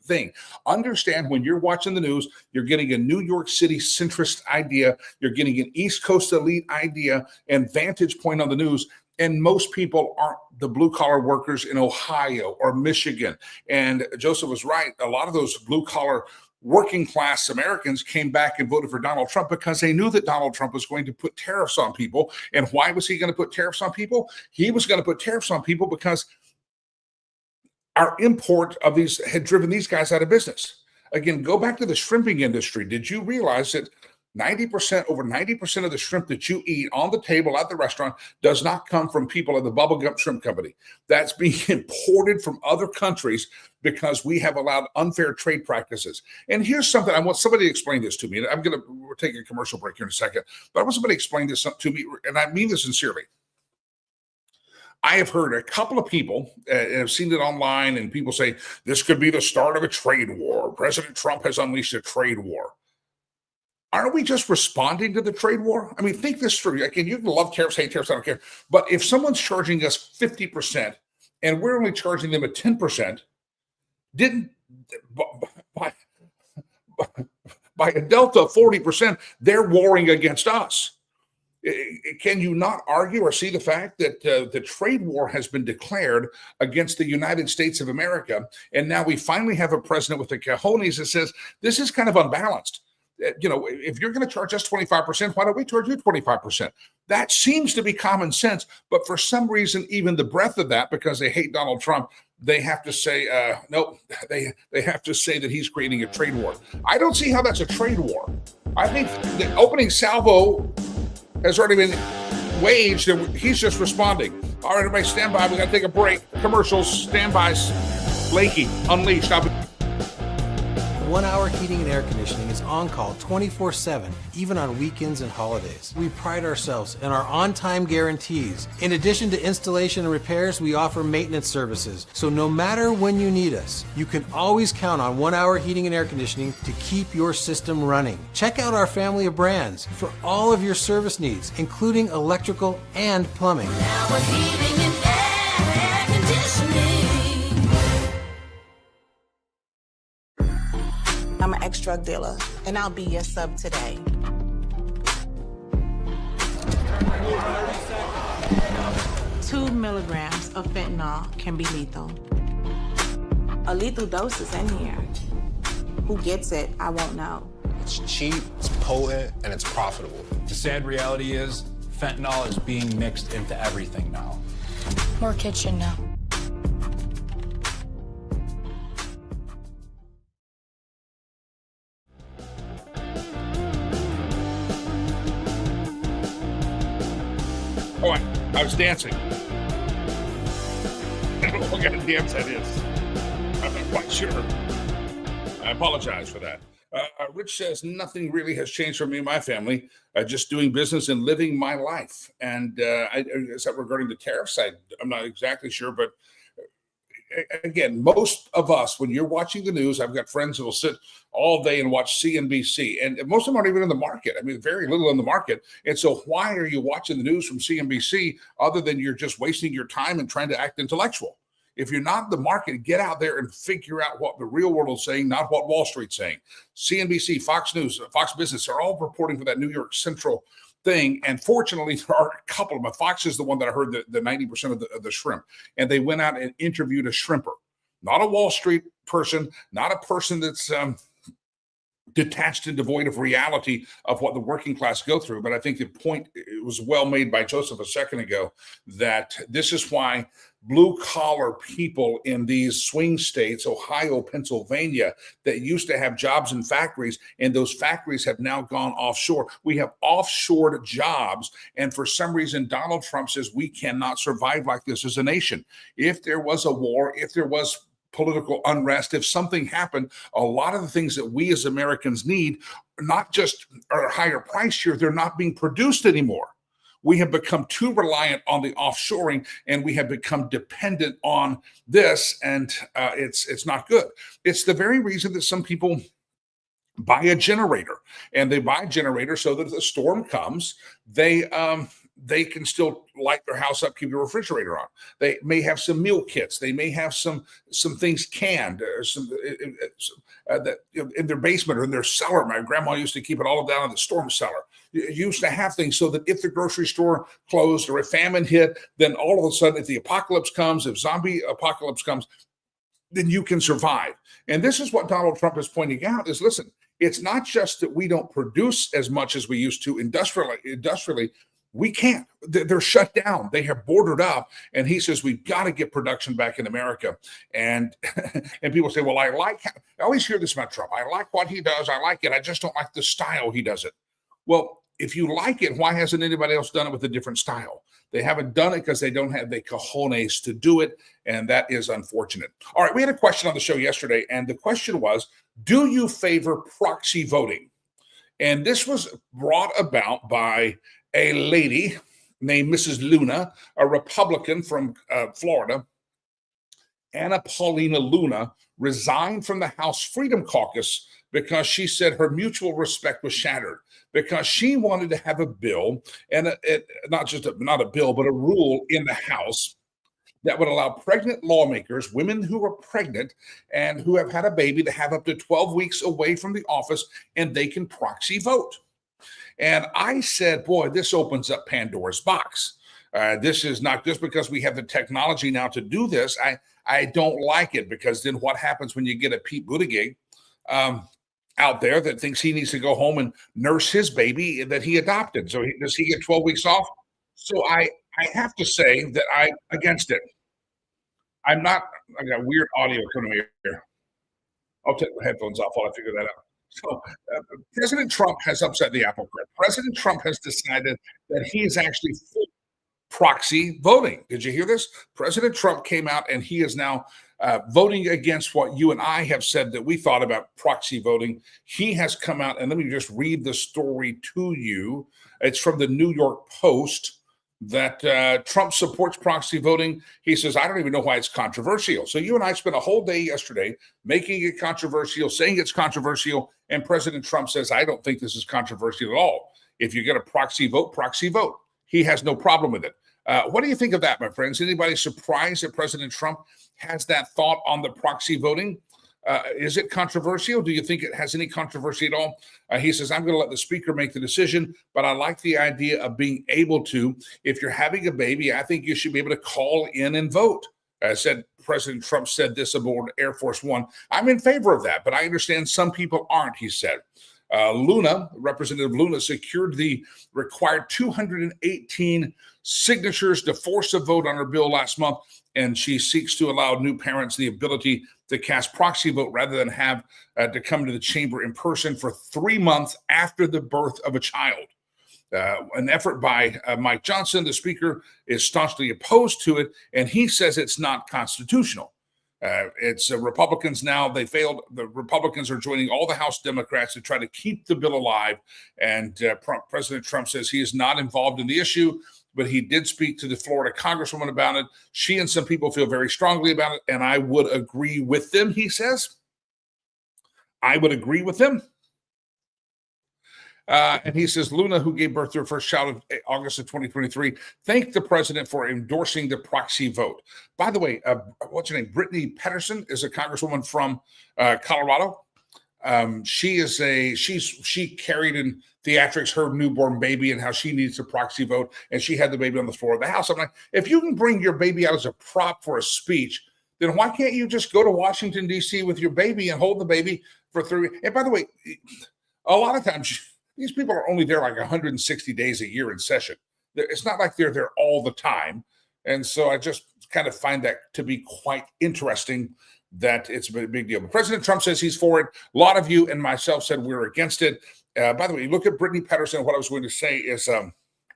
thing. Understand, when you're watching the news, you're getting a New York City centrist idea. You're getting an East Coast elite idea and vantage point on the news. And most people aren't the blue collar workers in Ohio or Michigan. And Joseph was right. A lot of those blue collar working class Americans came back and voted for Donald Trump because they knew that Donald Trump was going to put tariffs on people. And why was he going to put tariffs on people? He was going to put tariffs on people because our import of these had driven these guys out of business. Again, go back to the shrimping industry. Did you realize that over 90% of the shrimp that you eat on the table at the restaurant does not come from people at the Bubblegum Shrimp Company? That's being imported from other countries because we have allowed unfair trade practices. And here's something I want somebody to explain this to me. We're taking a commercial break here in a second, but I want somebody to explain this to me, and I mean this sincerely. I have heard a couple of people, and I've seen it online, and people say, this could be the start of a trade war. President Trump has unleashed a trade war. Aren't we just responding to the trade war? I mean, think this through. Again, you can love tariffs, hate tariffs, I don't care. But if someone's charging us 50% and we're only charging them at 10%, by a delta of 40%, they're warring against us. Can you not argue or see the fact that the trade war has been declared against the United States of America? And now we finally have a president with the cojones that says this is kind of unbalanced. If you're going to charge us 25%, why don't we charge you 25%? That seems to be common sense. But for some reason, even the breadth of that, because they hate Donald Trump, they have to say, no, they have to say that he's creating a trade war. I don't see how that's a trade war. I think the opening salvo has already been waged, and he's just responding. All right, everybody, stand by. We got to take a break. Commercials, standbys. Lakey, Unleashed. 1 Hour Heating and Air Conditioning is on call 24/7, even on weekends and holidays. We pride ourselves in our on-time guarantees. In addition to installation and repairs, we offer maintenance services. So no matter when you need us, you can always count on 1 Hour Heating and Air Conditioning to keep your system running. Check out our family of brands for all of your service needs, including electrical and plumbing. 1 Hour Heating and Air Conditioning. I'm an ex-drug dealer, and I'll be your sub today. Two milligrams of fentanyl can be lethal. A lethal dose is in here. Who gets it, I won't know. It's cheap, it's potent, and it's profitable. The sad reality is, fentanyl is being mixed into everything now. More kitchen now. Oh, I was dancing. I don't know what kind of dance that is. I'm not quite sure. I apologize for that. Rich says, nothing really has changed for me and my family, just doing business and living my life. And is that regarding the tariffs? I'm not exactly sure, but again, most of us, when you're watching the news, I've got friends who will sit all day and watch CNBC, and most of them aren't even in the market. I mean, very little in the market. And so why are you watching the news from CNBC other than you're just wasting your time and trying to act intellectual? If you're not in the market, get out there and figure out what the real world is saying, not what Wall Street's saying. CNBC, Fox News, Fox Business are all reporting for that New York Central thing. And fortunately, there are a couple of them. Fox is the one that I heard the 90% of the shrimp. And they went out and interviewed a shrimper, not a Wall Street person, not a person that's detached and devoid of reality of what the working class go through. But I think the point was well made by Joseph a second ago, that this is why blue collar people in these swing states, Ohio, Pennsylvania, that used to have jobs in factories, and those factories have now gone offshore. We have offshored jobs. And for some reason, Donald Trump says we cannot survive like this as a nation. If there was a war, if there was political unrest, if something happened, a lot of the things that we as Americans need, not just are higher price here, they're not being produced anymore. We have become too reliant on the offshoring, and we have become dependent on this, and it's not good. It's the very reason that some people buy a generator, and they buy a generator so that if the storm comes, they can still light their house up, keep the refrigerator on. They may have some meal kits. They may have some things canned, or that in their basement or in their cellar. My grandma used to keep it all down in the storm cellar. You used to have things so that if the grocery store closed or a famine hit, then all of a sudden, if the apocalypse comes, if zombie apocalypse comes, then you can survive. And this is what Donald Trump is pointing out is, listen, it's not just that we don't produce as much as we used to industrially. We can't. They're shut down. They have bordered up. And he says, we've got to get production back in America. And and people say, well, I always hear this about Trump. I like what he does. I like it. I just don't like the style he does it. Well, if you like it, why hasn't anybody else done it with a different style? They haven't done it because they don't have the cojones to do it. And that is unfortunate. All right. We had a question on the show yesterday. And the question was, do you favor proxy voting? And this was brought about by a lady named Mrs. Luna, a Republican from Florida. Anna Paulina Luna resigned from the House Freedom Caucus because she said her mutual respect was shattered, because she wanted to have a bill, and not a bill, but a rule in the House that would allow pregnant lawmakers, women who are pregnant and who have had a baby, to have up to 12 weeks away from the office, and they can proxy vote. And I said, boy, this opens up Pandora's box. This is not just because we have the technology now to do this. I don't like it, because then what happens when you get a Pete Buttigieg out there that thinks he needs to go home and nurse his baby that he adopted? So does he get 12 weeks off? So I have to say that I'm against it. I got weird audio coming here. I'll take the headphones off while I figure that out. So President Trump has upset the apple cart. President Trump has decided that he is actually full proxy voting. Did you hear this? President Trump came out and he is now voting against what you and I have said that we thought about proxy voting. He has come out, and let me just read the story to you. It's from the New York Post, that Trump supports proxy voting. He says, I don't even know why it's controversial. So you and I spent a whole day yesterday making it controversial, saying it's controversial, and President Trump says, I don't think this is controversial at all. If you get a proxy vote, proxy vote. He has no problem with it. What do you think of that, my friends? Anybody surprised that President Trump has that thought on the proxy voting? Is it controversial? Do you think it has any controversy at all? He says, I'm going to let the speaker make the decision, but I like the idea of being able to, if you're having a baby, I think you should be able to call in and vote. President Trump said this aboard Air Force One. I'm in favor of that, but I understand some people aren't, he said. Representative Luna secured the required 218 signatures to force a vote on her bill last month, and she seeks to allow new parents the ability to cast proxy vote rather than have to come to the chamber in person for 3 months after the birth of a child. An effort by Mike Johnson, the speaker, is staunchly opposed to it, and he says it's not constitutional. It's Republicans now. They failed. The Republicans are joining all the House Democrats to try to keep the bill alive. And President Trump says he is not involved in the issue, but he did speak to the Florida Congresswoman about it. She and some people feel very strongly about it, and I would agree with them, he says. I would agree with them. And he says, Luna, who gave birth to her first child in August of 2023, thanked the president for endorsing the proxy vote. By the way, what's her name? Brittany Pedersen is a congresswoman from Colorado. She carried in theatrics her newborn baby and how she needs a proxy vote, and she had the baby on the floor of the House. I'm like, if you can bring your baby out as a prop for a speech, then why can't you just go to Washington, D.C. with your baby and hold the baby for 3? And by the way, a lot of times these people are only there like 160 days a year in session. It's not like they're there all the time. And so I just kind of find that to be quite interesting that it's a big deal. But President Trump says he's for it. A lot of you and myself said we're against it. By the way, look at Brittany Pedersen. What I was going to say is,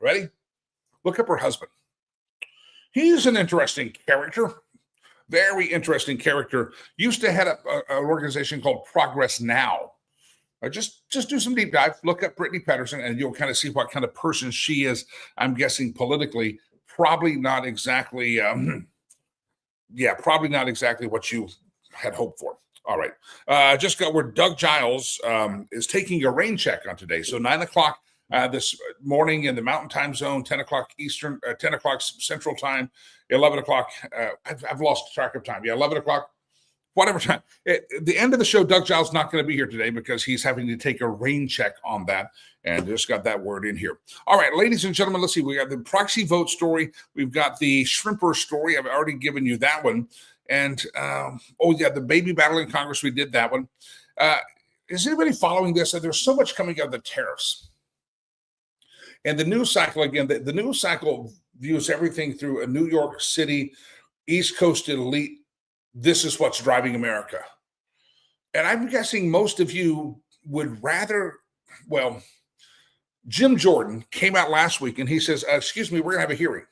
ready? Look up her husband. He's an interesting character. Very interesting character. Used to head up an organization called Progress Now. Just do some deep dive. Look up Brittany Pedersen, and you'll kind of see what kind of person she is. I'm guessing politically, probably not exactly. Probably not exactly what you had hoped for. All right, just got where Doug Giles is taking a rain check on today. So 9 o'clock this morning in the Mountain Time Zone, 10 o'clock Eastern, 10 o'clock Central Time, 11 o'clock. I've lost track of time. Yeah, 11 o'clock. Whatever time. At the end of the show, Doug Giles not going to be here today because he's having to take a rain check on that. And just got that word in here. All right, ladies and gentlemen, let's see. We got the proxy vote story. We've got the shrimper story. I've already given you that one. And, the baby battle in Congress. We did that one. Is anybody following this? There's so much coming out of the tariffs. And the news cycle, again, the news cycle views everything through a New York City, East Coast elite. This is what's driving America. And I'm guessing most of you would rather, Jim Jordan came out last week and he says, excuse me, we're going to have a hearing.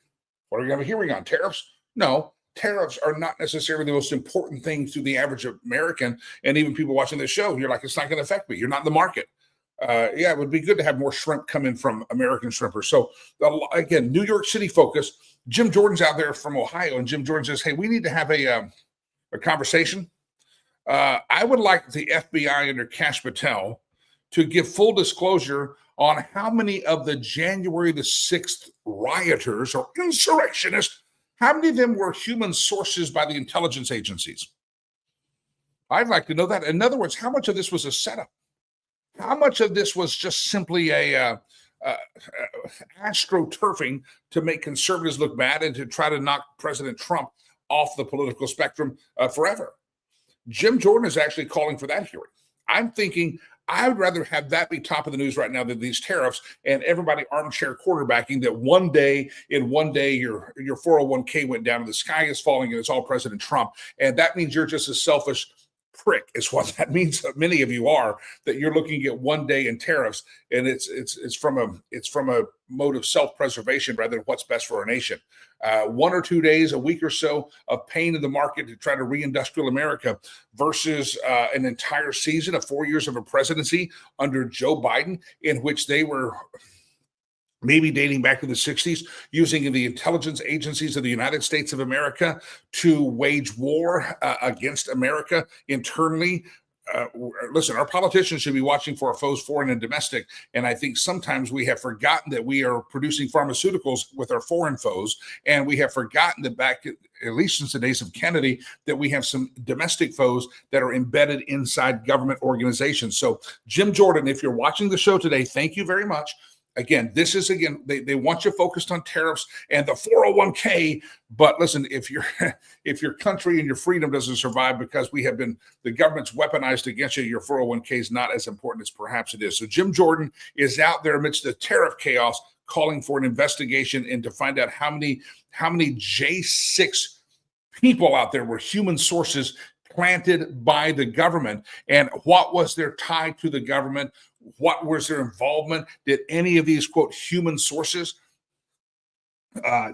What are we going to have a hearing on? Tariffs? No, tariffs are not necessarily the most important thing to the average American. And even people watching this show, you're like, it's not going to affect me. You're not in the market. It would be good to have more shrimp come in from American shrimpers. So again, New York City focus. Jim Jordan's out there from Ohio, and Jim Jordan says, hey, we need to have a conversation. I would like the FBI under Kash Patel to give full disclosure on how many of the January the 6th rioters or insurrectionists, how many of them were human sources by the intelligence agencies? I'd like to know that. In other words, how much of this was a setup? How much of this was just simply a astroturfing to make conservatives look bad and to try to knock President Trump off the political spectrum forever? Jim Jordan is actually calling for that hearing. I'm thinking I would rather have that be top of the news right now than these tariffs and everybody armchair quarterbacking that one day your 401k went down and the sky is falling and it's all President Trump. And that means you're just a selfish prick is what that means. Many of you are, that you're looking at one day in tariffs, and it's from a mode of self-preservation rather than what's best for our nation. 1 or 2 days, a week or so of pain in the market to try to reindustrial America versus an entire season of 4 years of a presidency under Joe Biden, in which they were maybe dating back to the 60s, using the intelligence agencies of the United States of America to wage war against America internally. Listen, our politicians should be watching for our foes, foreign and domestic. And I think sometimes we have forgotten that we are producing pharmaceuticals with our foreign foes. And we have forgotten that back, at least since the days of Kennedy, that we have some domestic foes that are embedded inside government organizations. So Jim Jordan, if you're watching the show today, thank you very much. Again, they want you focused on tariffs and the 401k. But listen, if your country and your freedom doesn't survive because the government's weaponized against you, your 401k is not as important as perhaps it is. So Jim Jordan is out there amidst the tariff chaos, calling for an investigation and to find out how many J6 people out there were human sources planted by the government, and what was their tie to the government. What was their involvement? Did any of these, quote, human sources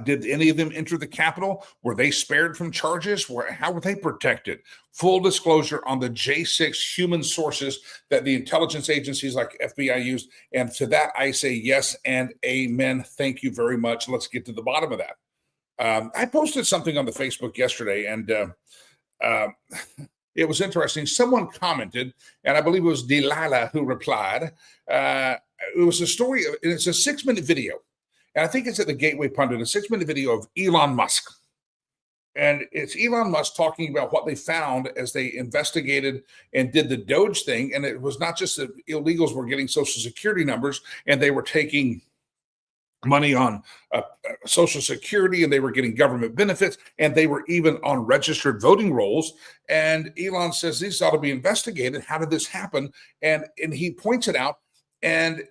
Did any of them enter the Capitol? Were they spared from charges? How were they protected? Full disclosure on the J6 human sources that the intelligence agencies like FBI used. And to that, I say yes and amen. Thank you very much. Let's get to the bottom of that. I posted something on the Facebook yesterday, and it was interesting. Someone commented, and I believe it was Delilah who replied. It was a story, and it's a 6-minute video. And I think it's at the Gateway Pundit, a 6-minute video of Elon Musk. And it's Elon Musk talking about what they found as they investigated and did the Doge thing. And it was not just that illegals were getting Social Security numbers and they were taking money on Social Security and they were getting government benefits and they were even on registered voting rolls. And Elon says these ought to be investigated. How did this happen? And he points it out, and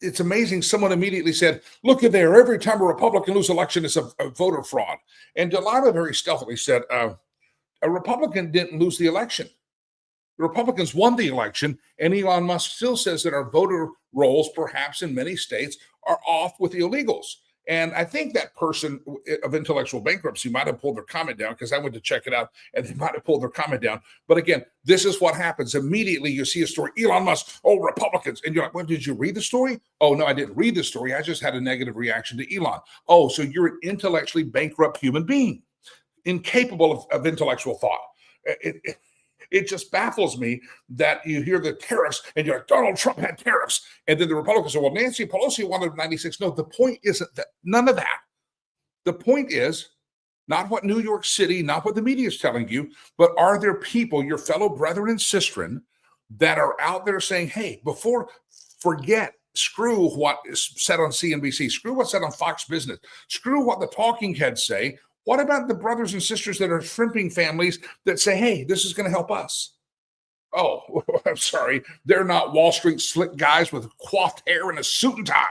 it's amazing. Someone immediately said, look at there, every time a Republican loses election, it's a voter fraud. And Delilah very stealthily said, a Republican didn't lose the election. The Republicans won the election, and Elon Musk still says that our voter rolls, perhaps in many states, are off with the illegals. And I think that person of intellectual bankruptcy might have pulled their comment down, because I went to check it out and they might have pulled their comment down. But again, this is what happens. Immediately you see a story, Elon Musk, oh, Republicans. And you're like, well, did you read the story? Oh, no, I didn't read the story. I just had a negative reaction to Elon. Oh, so you're an intellectually bankrupt human being, incapable of intellectual thought. It just baffles me that you hear the tariffs and you're like, Donald Trump had tariffs. And then the Republicans say, well, Nancy Pelosi wanted 96. No, the point isn't that. None of that. The point is not what New York City, not what the media is telling you, but are there people, your fellow brethren and sistren, that are out there saying, hey, screw what is said on CNBC, screw what's said on Fox Business, screw what the talking heads say. What about the brothers and sisters that are shrimping families that say, hey, this is going to help us? Oh, I'm sorry. They're not Wall Street slick guys with coiffed hair and a suit and tie.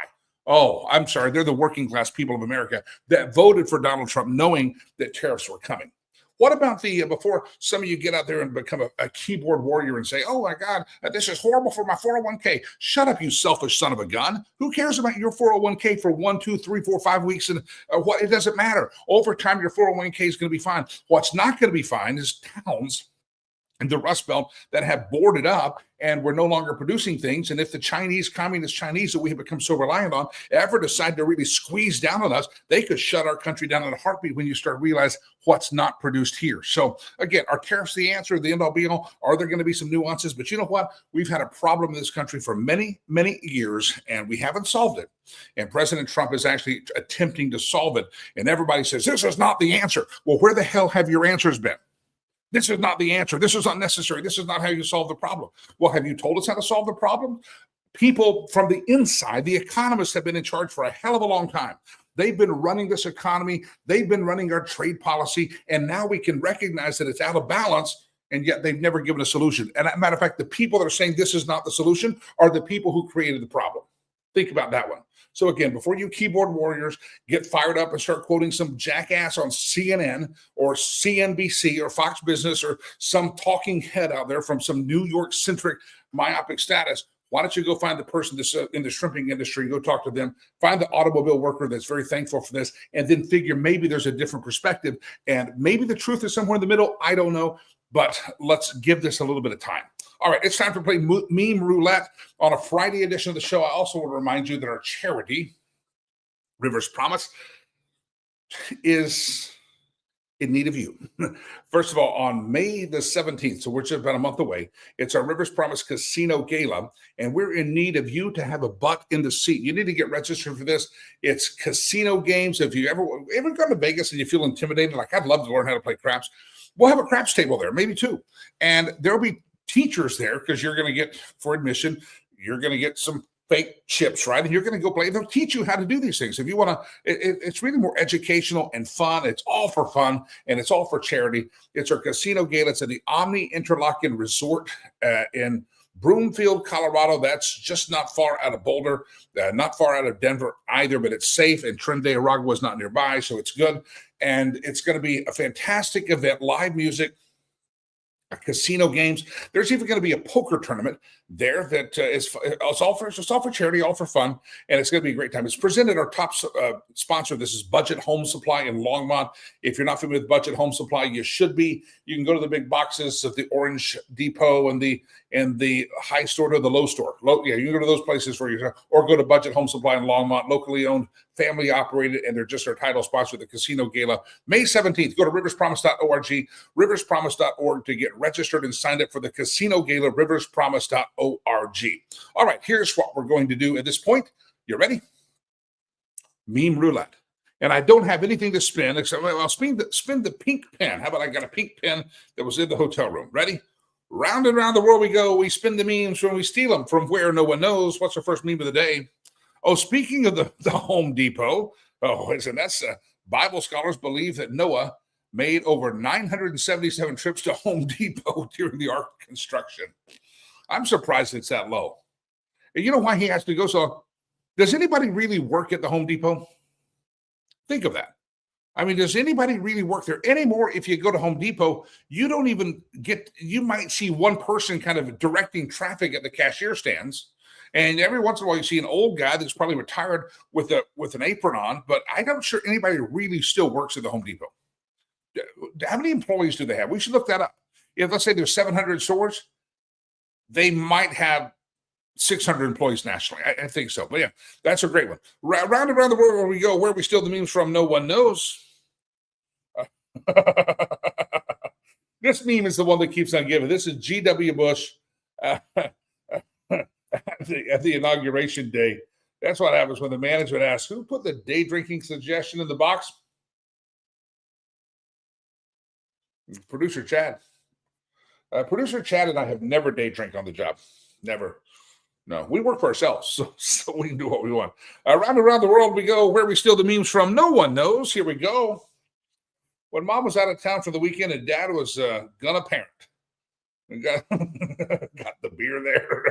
Oh, I'm sorry. They're the working class people of America that voted for Donald Trump knowing that tariffs were coming. What about before some of you get out there and become a keyboard warrior and say, oh my God, this is horrible for my 401k. Shut up, you selfish son of a gun. Who cares about your 401k for 1, 2, 3, 4, 5 weeks? And it doesn't matter. Over time, your 401k is going to be fine. What's not going to be fine is towns in the Rust Belt that have boarded up and we're no longer producing things. And if the communist Chinese that we have become so reliant on ever decide to really squeeze down on us, they could shut our country down in a heartbeat when you start realize what's not produced here. So again, are tariffs the answer, the end all be all? Are there going to be some nuances? But you know what? We've had a problem in this country for many, many years, and we haven't solved it. And President Trump is actually attempting to solve it. And everybody says, this is not the answer. Well, where the hell have your answers been? This is not the answer. This is unnecessary. This is not how you solve the problem. Well, have you told us how to solve the problem? People from the inside, the economists have been in charge for a hell of a long time. They've been running this economy. They've been running our trade policy. And now we can recognize that it's out of balance, and yet they've never given a solution. And as a matter of fact, the people that are saying this is not the solution are the people who created the problem. Think about that one. So again, before you keyboard warriors get fired up and start quoting some jackass on CNN or CNBC or Fox Business or some talking head out there from some New York-centric myopic status, why don't you go find the person that's in the shrimping industry, go talk to them, find the automobile worker that's very thankful for this, and then figure maybe there's a different perspective. And maybe the truth is somewhere in the middle. I don't know. But let's give this a little bit of time. All right, it's time to play Meme Roulette on a Friday edition of the show. I also want to remind you that our charity, Rivers Promise, is in need of you. First of all, on May the 17th, so we're just about a month away, it's our Rivers Promise Casino Gala, and we're in need of you to have a butt in the seat. You need to get registered for this. It's casino games. If you ever gone to Vegas and you feel intimidated, like I'd love to learn how to play craps, we'll have a craps table there, maybe two. And there'll be teachers there because you're going to get, for admission, you're going to get some fake chips, right? And you're going to go play. They'll teach you how to do these things. If you want to, it's really more educational and fun. It's all for fun, and it's all for charity. It's our casino gala. It's at the Omni Interlochen Resort in Broomfield, Colorado. That's just not far out of Boulder, not far out of Denver either, but it's safe, and Trinidad Aragua is not nearby, so it's good. And it's going to be a fantastic event, live music, casino games. There's even going to be a poker tournament there that it's all for charity, all for fun, and it's going to be a great time. It's presented. Our top sponsor. This is Budget Home Supply in Longmont. If you're not familiar with Budget Home Supply, you should be. You can go to the big boxes of the Orange Depot and the high store to the low store. You can go to those places or go to Budget Home Supply in Longmont, locally owned, family operated, and they're just our title sponsor of the Casino Gala, May 17th. Go to riverspromise.org, riverspromise.org to get registered and signed up for the Casino Gala, riverspromise.org. All right, here's what we're going to do at this point. You ready? Meme roulette. And I don't have anything to spin except I'll spin the pink pen. How about I got a pink pen that was in the hotel room? Ready? Round and round the world we go. We spin the memes when we steal them from where no one knows. What's our first meme of the day? Oh, speaking of the Home Depot, listen, that's Bible scholars believe that Noah made over 977 trips to Home Depot during the ark construction. I'm surprised it's that low. And you know why he has to go so? Does anybody really work at the Home Depot? Think of that. I mean, does anybody really work there anymore? If you go to Home Depot, you don't even you might see one person kind of directing traffic at the cashier stands. And every once in a while, you see an old guy that's probably retired with an apron on, but I'm not sure anybody really still works at the Home Depot. How many employees do they have? We should look that up. If let's say there's 700 stores, they might have 600 employees nationally. I think so. But yeah, that's a great one. Round and around the world where we go, where we steal the memes from, no one knows. This meme is the one that keeps on giving. This is G.W. Bush. At the inauguration day. That's what happens when the management asks, who put the day drinking suggestion in the box? Producer Chad. Producer Chad and I have never day drank on the job. Never. No, we work for ourselves, so we can do what we want. Round and around the world we go, where we steal the memes from, no one knows. Here we go. When Mom was out of town for the weekend and Dad was gonna parent. We got the beer there,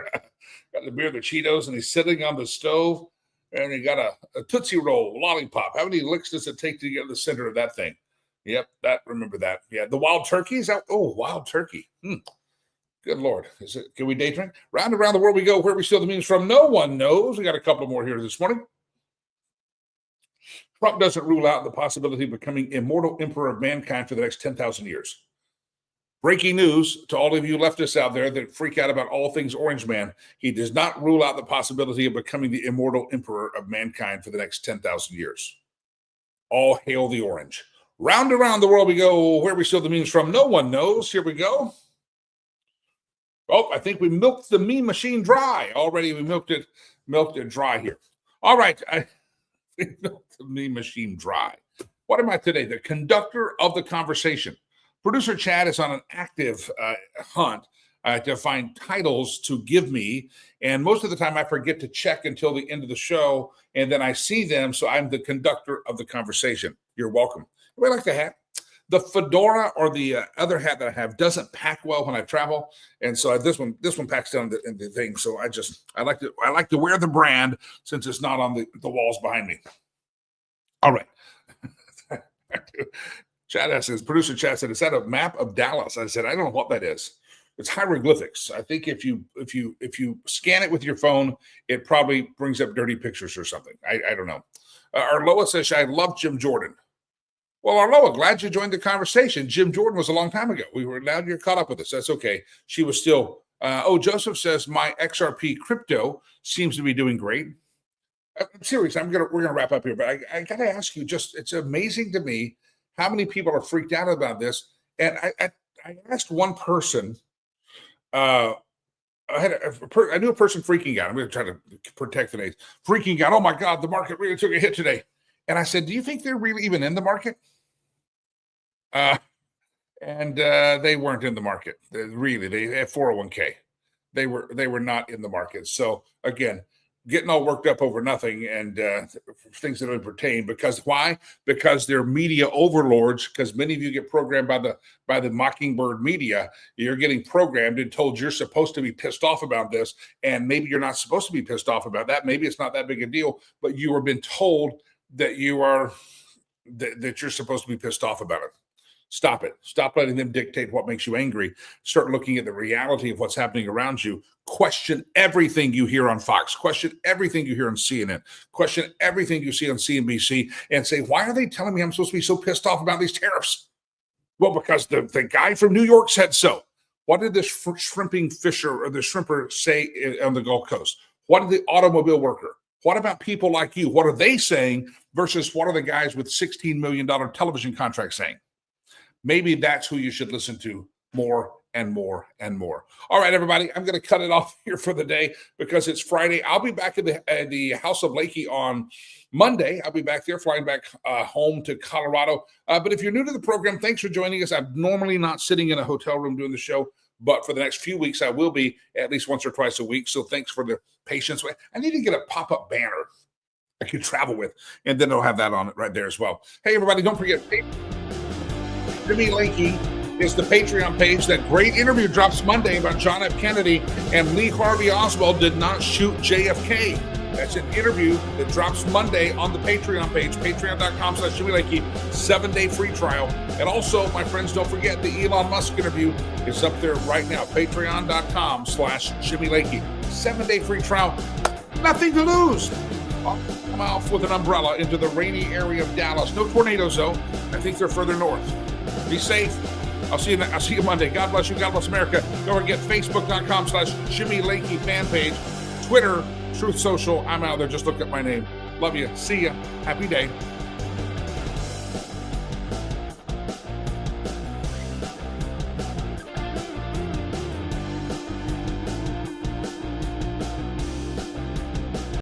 got the beer, the Cheetos, and he's sitting on the stove, and he got a Tootsie Roll lollipop. How many licks does it take to get to the center of that thing? Yep, remember that. Yeah, the wild turkey is out. Oh, wild turkey. Good Lord. Can we day drink? Round and around the world we go, where we steal the memes from, no one knows. We got a couple more here this morning. Trump doesn't rule out the possibility of becoming immortal emperor of mankind for the next 10,000 years. Breaking news to all of you leftists out there that freak out about all things Orange Man. He does not rule out the possibility of becoming the immortal emperor of mankind for the next 10,000 years. All hail the orange. Round around the world we go, where we steal the memes from, no one knows. Here we go. Oh, I think we milked the meme machine dry. Already we milked it dry here. All right, I milked the meme machine dry. What am I today? The conductor of the conversation. Producer Chad is on an active hunt to find titles to give me. And most of the time I forget to check until the end of the show. And then I see them. So I'm the conductor of the conversation. You're welcome. Anybody like the hat? The fedora or the other hat that I have doesn't pack well when I travel. And so this one packs down the thing. So I like to wear the brand since it's not on the walls behind me. All right. Chad says, producer Chad said, is that a map of Dallas? I said, I don't know what that is. It's hieroglyphics. I think if you scan it with your phone, it probably brings up dirty pictures or something. I don't know. Arloa says, I love Jim Jordan. Well, Arloa, glad you joined the conversation. Jim Jordan was a long time ago. Now you're caught up with us. That's okay. She was still. Joseph says, my XRP crypto seems to be doing great. I'm serious. We're gonna wrap up here, but I gotta ask you. It's amazing to me how many people are freaked out about this. And I asked one person, I knew a person freaking out. I'm going to try to protect the names. Freaking out. Oh my God, the market really took a hit today. And I said, do you think they're really even in the market? And they weren't in the market. They had 401k. They were not in the market. So again, getting all worked up over nothing and things that don't pertain. Because why? Because they're media overlords. Because many of you get programmed by the Mockingbird media. You're getting programmed and told you're supposed to be pissed off about this, and maybe you're not supposed to be pissed off about that. Maybe it's not that big a deal, but you have been told that you're supposed to be pissed off about it. Stop it. Stop letting them dictate what makes you angry. Start looking at the reality of what's happening around you. Question everything you hear on Fox. Question everything you hear on CNN. Question everything you see on CNBC and say, why are they telling me I'm supposed to be so pissed off about these tariffs? Well, because the guy from New York said so. What did this shrimping fisher or the shrimper say on the Gulf Coast? What did the automobile worker? What about people like you? What are they saying versus what are the guys with $16 million television contracts saying? Maybe that's who you should listen to more and more and more. All right, everybody, I'm going to cut it off here for the day because it's Friday. I'll be back at the House of Lakey on Monday. I'll be back there, flying back home to Colorado. But if you're new to the program, thanks for joining us. I'm normally not sitting in a hotel room doing the show, but for the next few weeks, I will be at least once or twice a week. So thanks for the patience. I need to get a pop-up banner I can travel with, and then I'll have that on it right there as well. Hey, everybody, don't forget, Jimmy Lakey is the Patreon page. That great interview drops Monday about John F. Kennedy, and Lee Harvey Oswald did not shoot JFK. That's an interview that drops Monday on the Patreon page, patreon.com/Jimmy Lakey, 7-day free trial. And also, my friends, don't forget the Elon Musk interview is up there right now, patreon.com/Jimmy Lakey. 7-day free trial, nothing to lose. I'm off with an umbrella into the rainy area of Dallas. No tornadoes, though. I think they're further north. Be safe. I'll see you Monday. God bless you. God bless America. Don't forget Facebook.com/Jimmy Lakey fan page. Twitter, Truth Social. I'm out there. Just look at my name. Love you. See ya. Happy day.